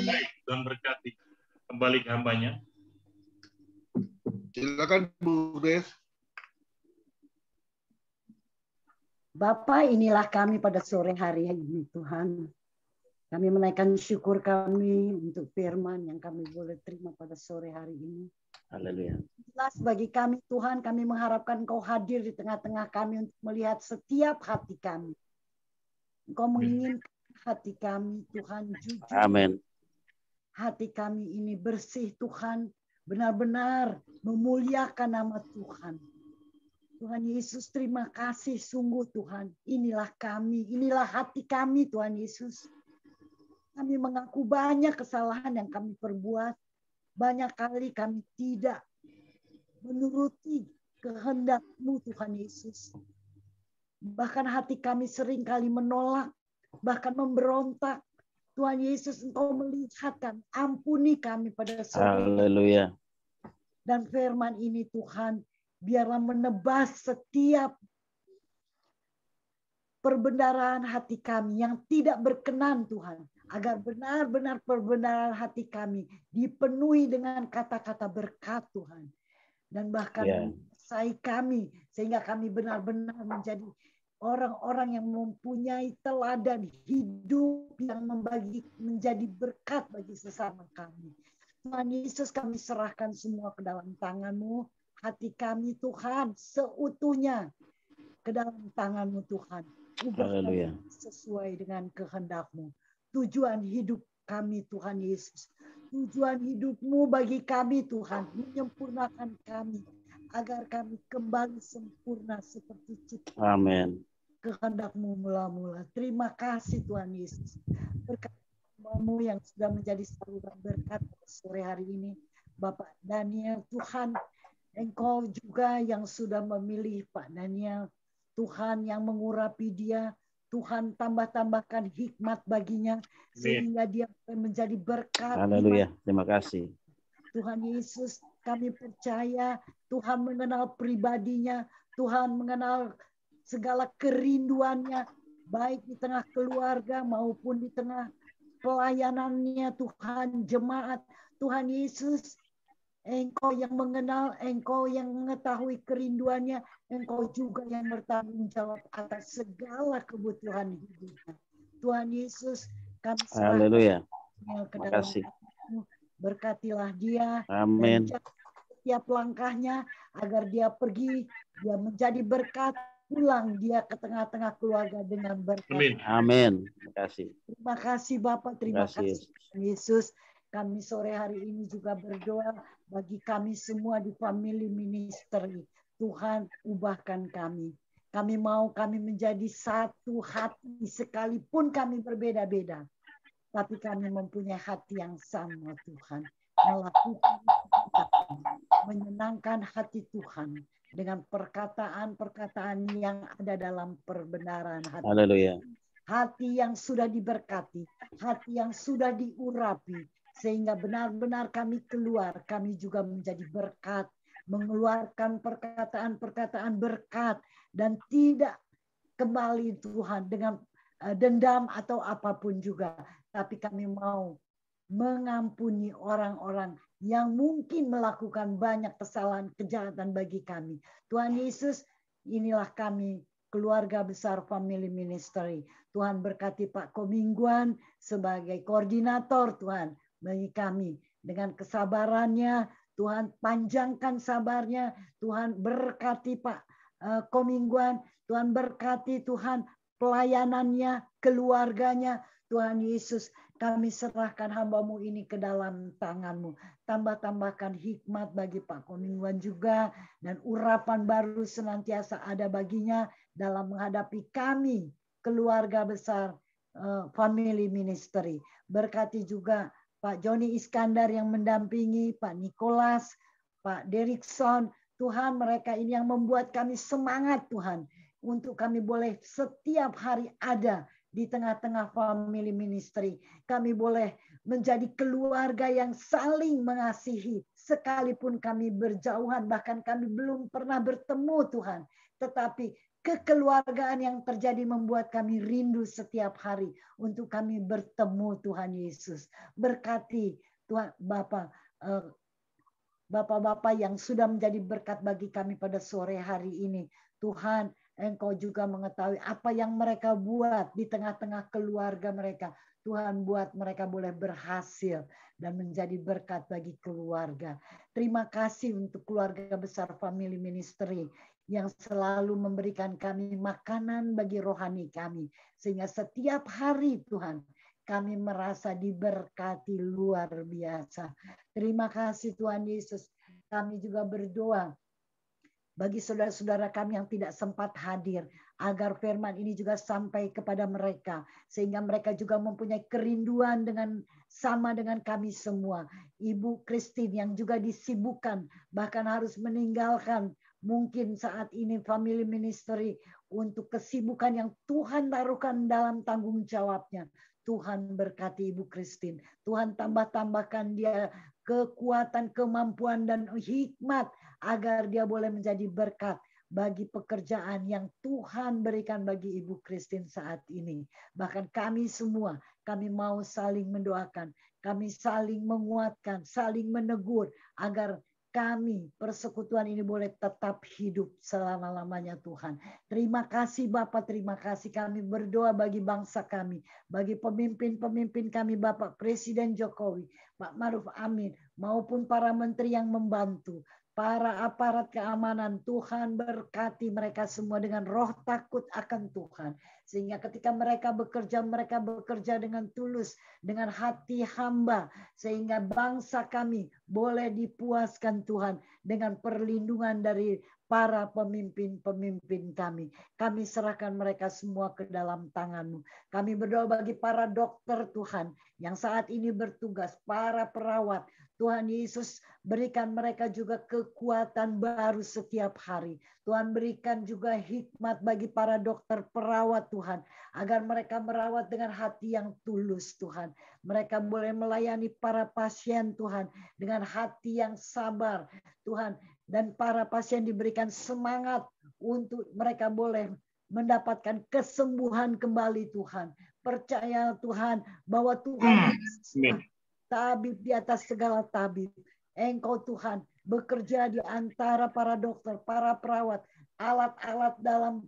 Baik, Tuhan berkati. Kembali ke hambanya. Silakan Bu Des. Bapa, inilah kami pada sore hari ini, Tuhan. Kami menaikkan syukur kami untuk firman yang kami boleh terima pada sore hari ini. Haleluya. Jelas bagi kami, Tuhan, kami mengharapkan Engkau hadir di tengah-tengah kami untuk melihat setiap hati kami. Engkau menginginkan hati kami, Tuhan, jujur. Amin. Hati kami ini bersih, Tuhan, benar-benar memuliakan nama Tuhan. Tuhan Yesus, terima kasih sungguh, Tuhan. Inilah kami, inilah hati kami, Tuhan Yesus. Kami mengaku banyak kesalahan yang kami perbuat. Banyak kali kami tidak menuruti kehendak-Mu, Tuhan Yesus. Bahkan hati kami sering kali menolak, bahkan memberontak. Tuhan Yesus, Engkau melihatkan, ampuni kami pada sore. Haleluya. Dan firman ini, Tuhan, biarlah menebas setiap perbendaharaan hati kami yang tidak berkenan, Tuhan. Agar benar-benar perbendaharaan hati kami dipenuhi dengan kata-kata berkat, Tuhan. Dan bahkan menguasai kami, sehingga kami benar-benar menjadi orang-orang yang mempunyai teladan hidup yang menjadi berkat bagi sesama kami. Tuhan Yesus, kami serahkan semua ke dalam tangan-Mu. Hati kami, Tuhan, seutuhnya ke dalam tangan-Mu, Tuhan. Ubah kami sesuai dengan kehendak-Mu. Tujuan hidup kami, Tuhan Yesus. Tujuan hidup-Mu bagi kami, Tuhan. Menyempurnakan kami. Agar kami kembali sempurna seperti ciptaan. Amin. Kehendak-Mu mula-mula. Terima kasih, Tuhan Yesus. Berkat hamba-Mu yang sudah menjadi saluran berkat sore hari ini. Bapak Daniel, Tuhan, Engkau juga yang sudah memilih Pak Daniel. Tuhan yang mengurapi dia. Tuhan tambah-tambahkan hikmat baginya sehingga dia menjadi berkat. Haleluya. Terima kasih. Tuhan Yesus, kami percaya Tuhan mengenal pribadinya, Tuhan mengenal segala kerinduannya, baik di tengah keluarga maupun di tengah pelayanannya, Tuhan, jemaat. Tuhan Yesus, Engkau yang mengenal, Engkau yang mengetahui kerinduannya, Engkau juga yang bertanggung jawab atas segala kebutuhan hidupnya. Tuhan Yesus, kami serahkan ke dalam hati-Mu. Berkatilah dia. Amin. Setiap langkahnya agar dia pergi, dia menjadi berkat, pulang dia ke tengah-tengah keluarga dengan berkat. Amin. Terima kasih. Terima kasih Bapak, terima kasih Yesus. Kami sore hari ini juga berdoa bagi kami semua di Family Ministry. Tuhan, ubahkan kami. Kami mau kami menjadi satu hati sekalipun kami berbeda-beda. Tapi kami mempunyai hati yang sama, Tuhan. Melakukan menyenangkan hati Tuhan dengan perkataan-perkataan yang ada dalam perbenaran hati. Haleluya. Hati yang sudah diberkati, hati yang sudah diurapi, sehingga benar-benar kami keluar, kami juga menjadi berkat, mengeluarkan perkataan-perkataan berkat, dan tidak kembali Tuhan dengan dendam atau apapun juga. Tapi kami mau mengampuni orang-orang yang mungkin melakukan banyak kesalahan, kejahatan bagi kami. Tuhan Yesus, inilah kami, keluarga besar Family Ministry. Tuhan berkati Pak Komingguan sebagai koordinator, Tuhan, bagi kami. Dengan kesabarannya, Tuhan panjangkan sabarnya. Tuhan berkati Pak Komingguan. Tuhan berkati Tuhan pelayanannya, keluarganya. Tuhan Yesus, kami serahkan hamba-Mu ini ke dalam tangan-Mu. Tambah-tambahkan hikmat bagi Pak Komingguan juga. Dan urapan baru senantiasa ada baginya dalam menghadapi kami, keluarga besar Family Ministry. Berkati juga Pak Joni Iskandar yang mendampingi, Pak Nicholas, Pak Derikson. Tuhan, mereka ini yang membuat kami semangat, Tuhan. Untuk kami boleh setiap hari ada di tengah-tengah Family Ministry. Kami boleh menjadi keluarga yang saling mengasihi. Sekalipun kami berjauhan, bahkan kami belum pernah bertemu, Tuhan. Tetapi kekeluargaan yang terjadi membuat kami rindu setiap hari untuk kami bertemu Tuhan Yesus. Berkati Tuhan Bapak-bapak yang sudah menjadi berkat bagi kami pada sore hari ini. Tuhan, Engkau juga mengetahui apa yang mereka buat di tengah-tengah keluarga mereka. Tuhan, buat mereka boleh berhasil dan menjadi berkat bagi keluarga. Terima kasih untuk keluarga besar Family Ministry yang selalu memberikan kami makanan bagi rohani kami. Sehingga setiap hari, Tuhan, kami merasa diberkati luar biasa. Terima kasih Tuhan Yesus. Kami juga berdoa bagi saudara-saudara kami yang tidak sempat hadir, agar firman ini juga sampai kepada mereka, sehingga mereka juga mempunyai kerinduan sama dengan kami semua. Ibu Christine yang juga disibukkan, bahkan harus meninggalkan mungkin saat ini Family Ministry untuk kesibukan yang Tuhan taruhkan dalam tanggung jawabnya. Tuhan berkati Ibu Christine. Tuhan tambahkan dia kekuatan, kemampuan, dan hikmat agar dia boleh menjadi berkat bagi pekerjaan yang Tuhan berikan bagi Ibu Christine saat ini. Bahkan kami semua, kami mau saling mendoakan, kami saling menguatkan, saling menegur agar kami, persekutuan ini boleh tetap hidup selama-lamanya Tuhan. Terima kasih Bapak, terima kasih. Kami berdoa bagi bangsa kami, bagi pemimpin-pemimpin kami, Bapak Presiden Jokowi, Pak Maruf Amin, maupun para menteri yang membantu, para aparat keamanan. Tuhan berkati mereka semua dengan roh takut akan Tuhan. Sehingga ketika mereka bekerja dengan tulus, dengan hati hamba. Sehingga bangsa kami boleh dipuaskan Tuhan dengan perlindungan dari para pemimpin-pemimpin kami. Kami serahkan mereka semua ke dalam tangan-Mu. Kami berdoa bagi para dokter Tuhan yang saat ini bertugas, para perawat. Tuhan Yesus, berikan mereka juga kekuatan baru setiap hari. Tuhan berikan juga hikmat bagi para dokter perawat Tuhan, agar mereka merawat dengan hati yang tulus Tuhan. Mereka boleh melayani para pasien Tuhan dengan hati yang sabar Tuhan. Dan para pasien diberikan semangat untuk mereka boleh mendapatkan kesembuhan kembali Tuhan. Percaya Tuhan bahwa Tuhan tabib di atas segala tabib. Engkau Tuhan bekerja di antara para dokter, para perawat, alat-alat dalam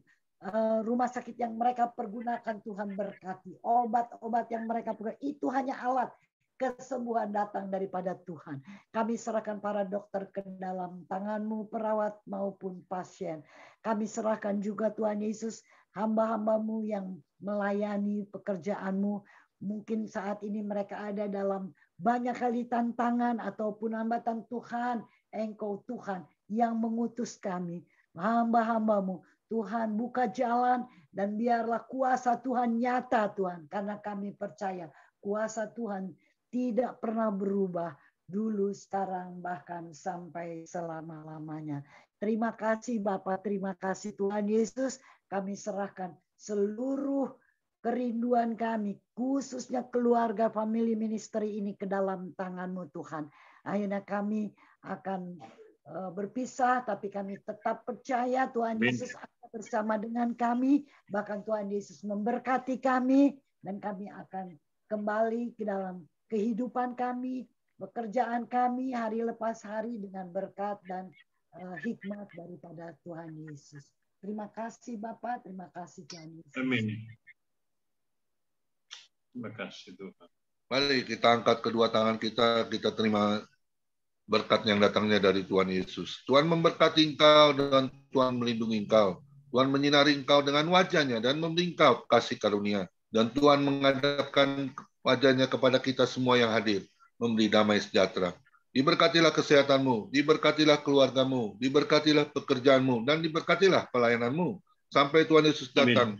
rumah sakit yang mereka pergunakan. Tuhan berkati. Obat-obat yang mereka pergunakan itu hanya alat. Kesembuhan datang daripada Tuhan. Kami serahkan para dokter ke dalam tangan-Mu, perawat maupun pasien. Kami serahkan juga Tuhan Yesus, hamba-hamba-Mu yang melayani pekerjaan-Mu. Mungkin saat ini mereka ada dalam banyak kali tantangan ataupun hambatan Tuhan, Engkau Tuhan yang mengutus kami, hamba-hambamu. Tuhan buka jalan dan biarlah kuasa Tuhan nyata Tuhan. Karena kami percaya kuasa Tuhan tidak pernah berubah. Dulu, sekarang, bahkan sampai selama-lamanya. Terima kasih Bapak, terima kasih Tuhan Yesus. Kami serahkan seluruh kerinduan kami, khususnya keluarga family ministry ini ke dalam tangan-Mu Tuhan. Akhirnya kami akan berpisah, tapi kami tetap percaya Tuhan Yesus akan bersama dengan kami. Bahkan Tuhan Yesus memberkati kami dan kami akan kembali ke dalam kehidupan kami, pekerjaan kami hari lepas hari dengan berkat dan hikmat daripada Tuhan Yesus. Terima kasih Bapak, terima kasih Tuhan Yesus. Amin. Terima kasih Tuhan. Mari kita angkat kedua tangan kita terima berkat yang datangnya dari Tuhan Yesus. Tuhan memberkati engkau dan Tuhan melindungi engkau. Tuhan menyinari engkau dengan wajahnya dan memberi engkau kasih karunia. Dan Tuhan menghadapkan wajahnya kepada kita semua yang hadir, memberi damai sejahtera. Diberkatilah kesehatanmu, diberkatilah keluargamu, diberkatilah pekerjaanmu, dan diberkatilah pelayananmu. Sampai Tuhan Yesus datang.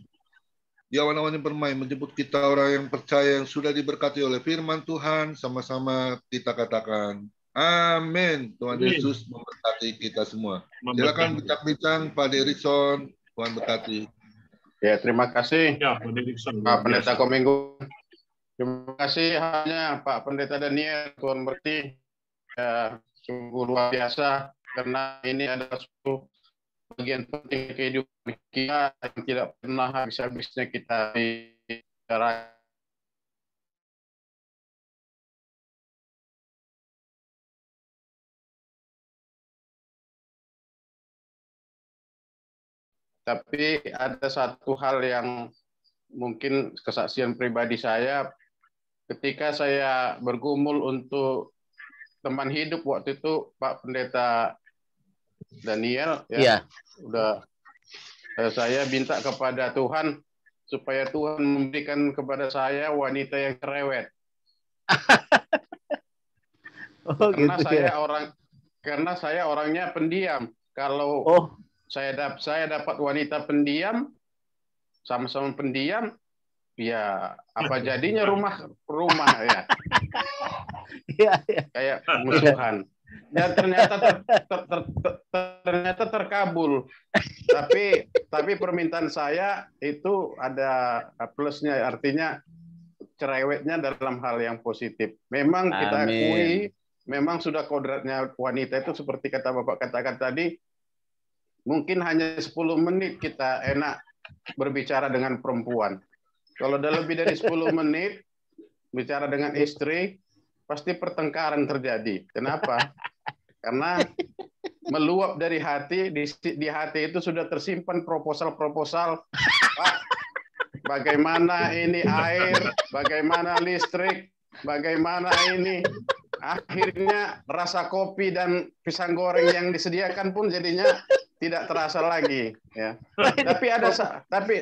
Di awan-awan yang bermain menjemput kita orang yang percaya yang sudah diberkati oleh firman Tuhan. Sama-sama kita katakan, amin. Tuhan Yesus memberkati kita semua. Silakan bincang-bincang Pak Derikson. Tuhan berkati. Ya, terima kasih ya, Pak Pendeta Kominggu. Terima kasih hanya Pak Pendeta Daniel. Tuhan berkati. Ya, sungguh luar biasa karena ini adalah suatu bagian penting kehidupan kita yang tidak pernah habis-habisnya kita bicara. Tapi ada satu hal yang mungkin kesaksian pribadi saya ketika saya bergumul untuk teman hidup waktu itu Pak Pendeta Daniel ya. Udah saya minta kepada Tuhan supaya Tuhan memberikan kepada saya wanita yang cerewet. Karena saya orangnya pendiam. Kalau saya dapat wanita pendiam, sama-sama pendiam, ya apa jadinya rumah ya. Kayak musuhan. Dan ternyata terkabul. Tapi permintaan saya itu ada plusnya, artinya cerewetnya dalam hal yang positif. Memang kita akui, memang sudah kodratnya wanita itu seperti kata Bapak katakan tadi, mungkin hanya 10 menit kita enak berbicara dengan perempuan. Kalau udah lebih dari 10 menit bicara dengan istri, pasti pertengkaran terjadi. Kenapa? Karena meluap dari hati, di hati itu sudah tersimpan proposal-proposal. Pak, bagaimana ini air, bagaimana listrik, bagaimana ini. Akhirnya rasa kopi dan pisang goreng yang disediakan pun jadinya tidak terasa lagi. Ya. Tapi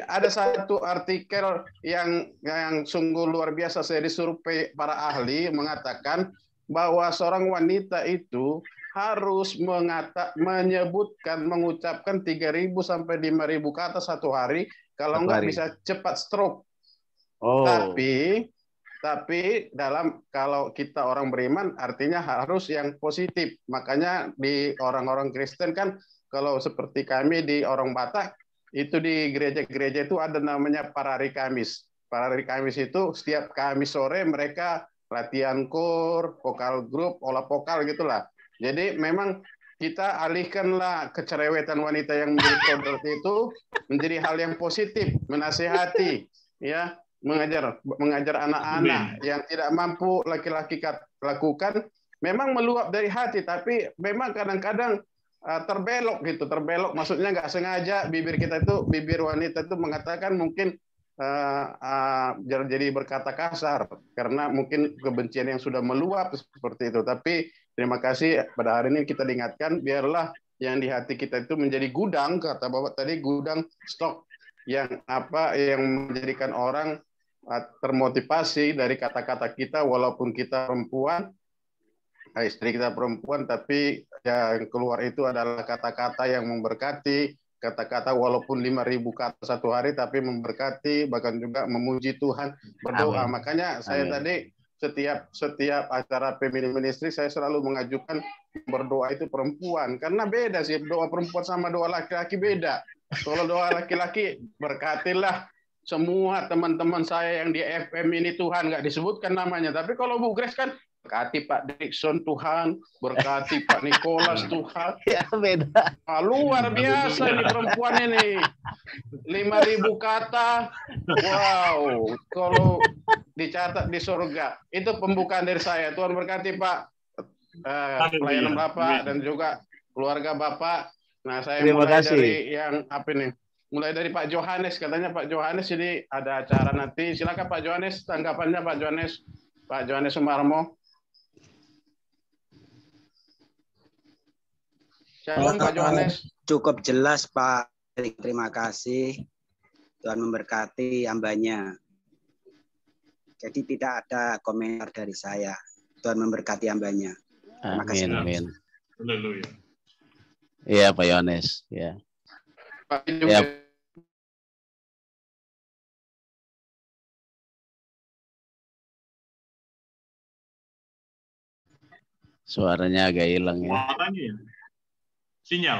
ada satu artikel yang sungguh luar biasa, saya disurvei para ahli mengatakan bahwa seorang wanita itu harus mengucapkan 3.000 sampai 5.000 kata satu hari, kalau enggak bisa cepat stroke. Tapi kalau kita orang beriman artinya harus yang positif. Makanya di orang-orang Kristen kan, kalau seperti kami di orang Batak itu di gereja-gereja itu ada namanya Parari Kamis. Parari Kamis itu setiap Kamis sore mereka latihan kor, vokal grup, olah vokal gitulah. Jadi memang kita alihkanlah kecerewetan wanita yang menjadi kodrat itu menjadi hal yang positif, menasihati, ya, mengajar anak-anak yang tidak mampu laki-laki lakukan. Memang meluap dari hati, tapi memang kadang-kadang terbelok gitu, terbelok. Maksudnya nggak sengaja bibir wanita itu mengatakan mungkin jadi berkata kasar karena mungkin kebencian yang sudah meluap seperti itu. Tapi terima kasih pada hari ini kita diingatkan, biarlah yang di hati kita itu menjadi gudang, kata Bapak tadi, gudang stok yang menjadikan orang termotivasi dari kata-kata kita, walaupun kita perempuan, istri kita perempuan, tapi yang keluar itu adalah kata-kata yang memberkati, kata-kata walaupun 5.000 kata satu hari, tapi memberkati, bahkan juga memuji Tuhan, berdoa. Amin. Makanya saya tadi setiap acara Family Ministry saya selalu mengajukan berdoa itu perempuan, karena beda sih doa perempuan sama doa laki-laki beda. Kalau doa laki-laki, berkatilah semua teman-teman saya yang di FM ini Tuhan, nggak disebutkan namanya. Tapi kalau Bu Grace kan berkati Pak Dixon Tuhan, berkati Pak Nicholas Tuhan. Ya beda. Luar biasa nih perempuan ini. 5.000 kata. Wow, kalau dicatat di surga. Itu pembukaan dari saya. Tuhan berkati Pak pelayanan Bapak dan juga keluarga Bapak. Nah, saya Terima mulai kasih. dari yang apa nih? Mulai dari Pak Johannes, katanya Pak Johannes ini ada acara nanti. Silakan Pak Johannes, tanggapannya Pak Johannes. Pak Johannes Sumarmo. Shalom Pak Johannes. Cukup jelas Pak. Terima kasih. Tuhan memberkati hambanya. Jadi tidak ada komentar dari saya. Tuhan memberkati hambanya. Terima kasih. Amin. Haleluya. Iya Pak Yohanes. Ya. Pak Ya. Suaranya agak hilang ya. Suaranya ya. Sinyal.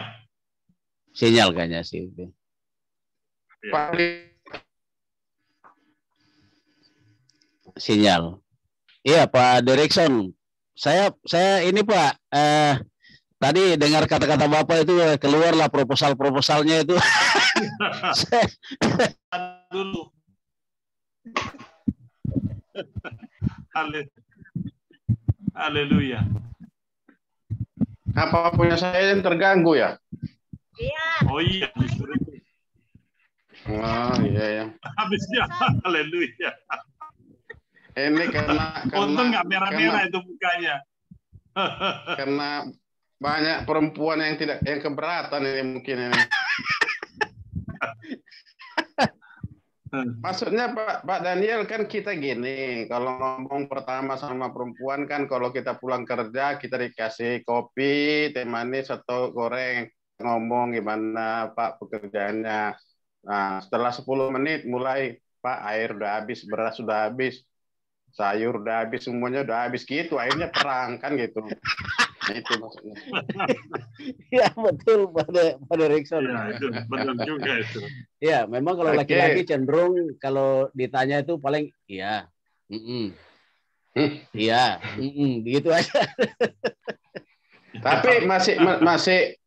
Sinyal kayaknya sih. Pak Sinyal. Iya Pak Derikson. Saya ini Pak. Tadi dengar kata-kata Bapak itu keluarlah proposalnya itu. Dulu. Haleluya. Apa punya saya yang terganggu ya? Iya. Oh iya, disuruh itu. Oh iya ya. Habisnya, haleluya. Ini karena Untung nggak merah-merah itu mukanya. Karena banyak perempuan yang keberatan ini mungkin ini. Maksudnya Pak Daniel kan kita gini, kalau ngomong pertama sama perempuan kan kalau kita pulang kerja kita dikasih kopi, teh manis atau goreng, ngomong gimana Pak pekerjaannya. Nah setelah 10 menit mulai Pak air udah habis, beras udah habis, sayur udah habis, semuanya udah habis gitu, akhirnya perang kan gitu. Itu maksudnya. Ya betul Pak Derikson. Ya, itu benar juga itu. Ya memang kalau laki-laki cenderung kalau ditanya itu paling iya, iya, gitu aja. Tapi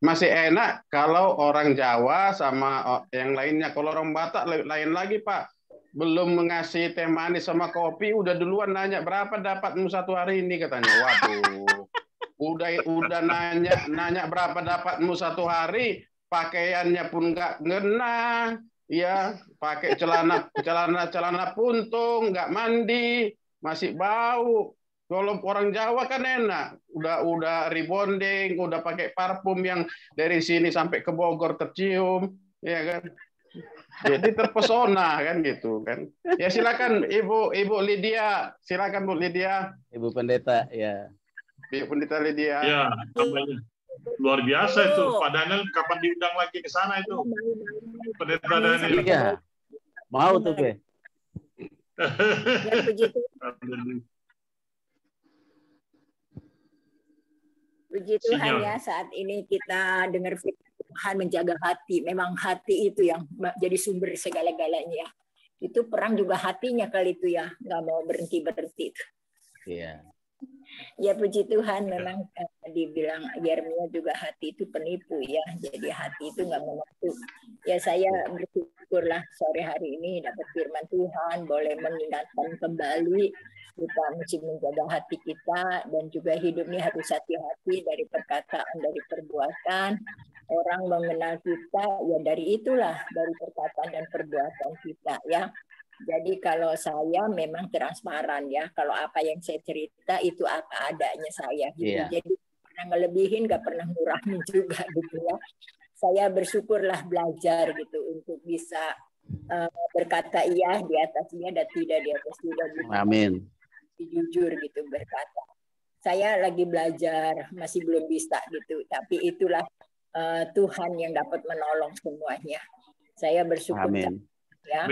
masih enak kalau orang Jawa sama yang lainnya. Kalau orang Batak lain lagi Pak. Belum mengasih teh manis sama kopi udah duluan nanya berapa dapatmu satu hari ini katanya. Waduh. Udah nanya berapa dapatmu satu hari, pakaiannya pun nggak ngena, ya pakai celana puntung, nggak mandi, masih bau. Kalau orang Jawa kan enak, udah rebonding, udah pakai parfum yang dari sini sampai ke Bogor tercium, ya kan? Jadi terpesona kan gitu kan. Ya silakan Ibu Lydia, silakan Bu Lydia. Ibu Pendeta ya. Ibu Pendeta Lydia. Ya, tambahnya. Luar biasa itu. Pak Daniel kapan diundang lagi ke sana itu? Pendeta Daniel. Iya. Mau tuh, Be. Ya, begitu. Puji Tuhan ya, saat ini kita dengar Tuhan menjaga hati. Memang hati itu yang jadi sumber segala-galanya. Itu perang juga hatinya kali itu ya, nggak mau berhenti. Iya. Ya puji Tuhan, memang dibilang Yeremia juga hati itu penipu ya. Jadi hati itu nggak mematuhi. Ya saya bersyukurlah sore hari ini dapat firman Tuhan, boleh mengingatkan kembali kita mesti menjaga hati kita dan juga hidup ini harus hati-hati dari perkataan, dari perbuatan. Orang mengenal kita ya dari itulah, dari perkataan dan perbuatan kita ya. Jadi kalau saya memang transparan ya, kalau apa yang saya cerita itu apa adanya saya gitu. Yeah. Jadi pernah ngelebihin, nggak pernah ngurangin juga gitu ya. Saya bersyukurlah belajar gitu untuk bisa berkata iya di atas iya dan tidak di atas tidak. Amin. Jujur gitu berkata. Saya lagi belajar, masih belum bisa gitu. Tapi itulah Tuhan yang dapat menolong semuanya. Saya bersyukur. Amin. Ya.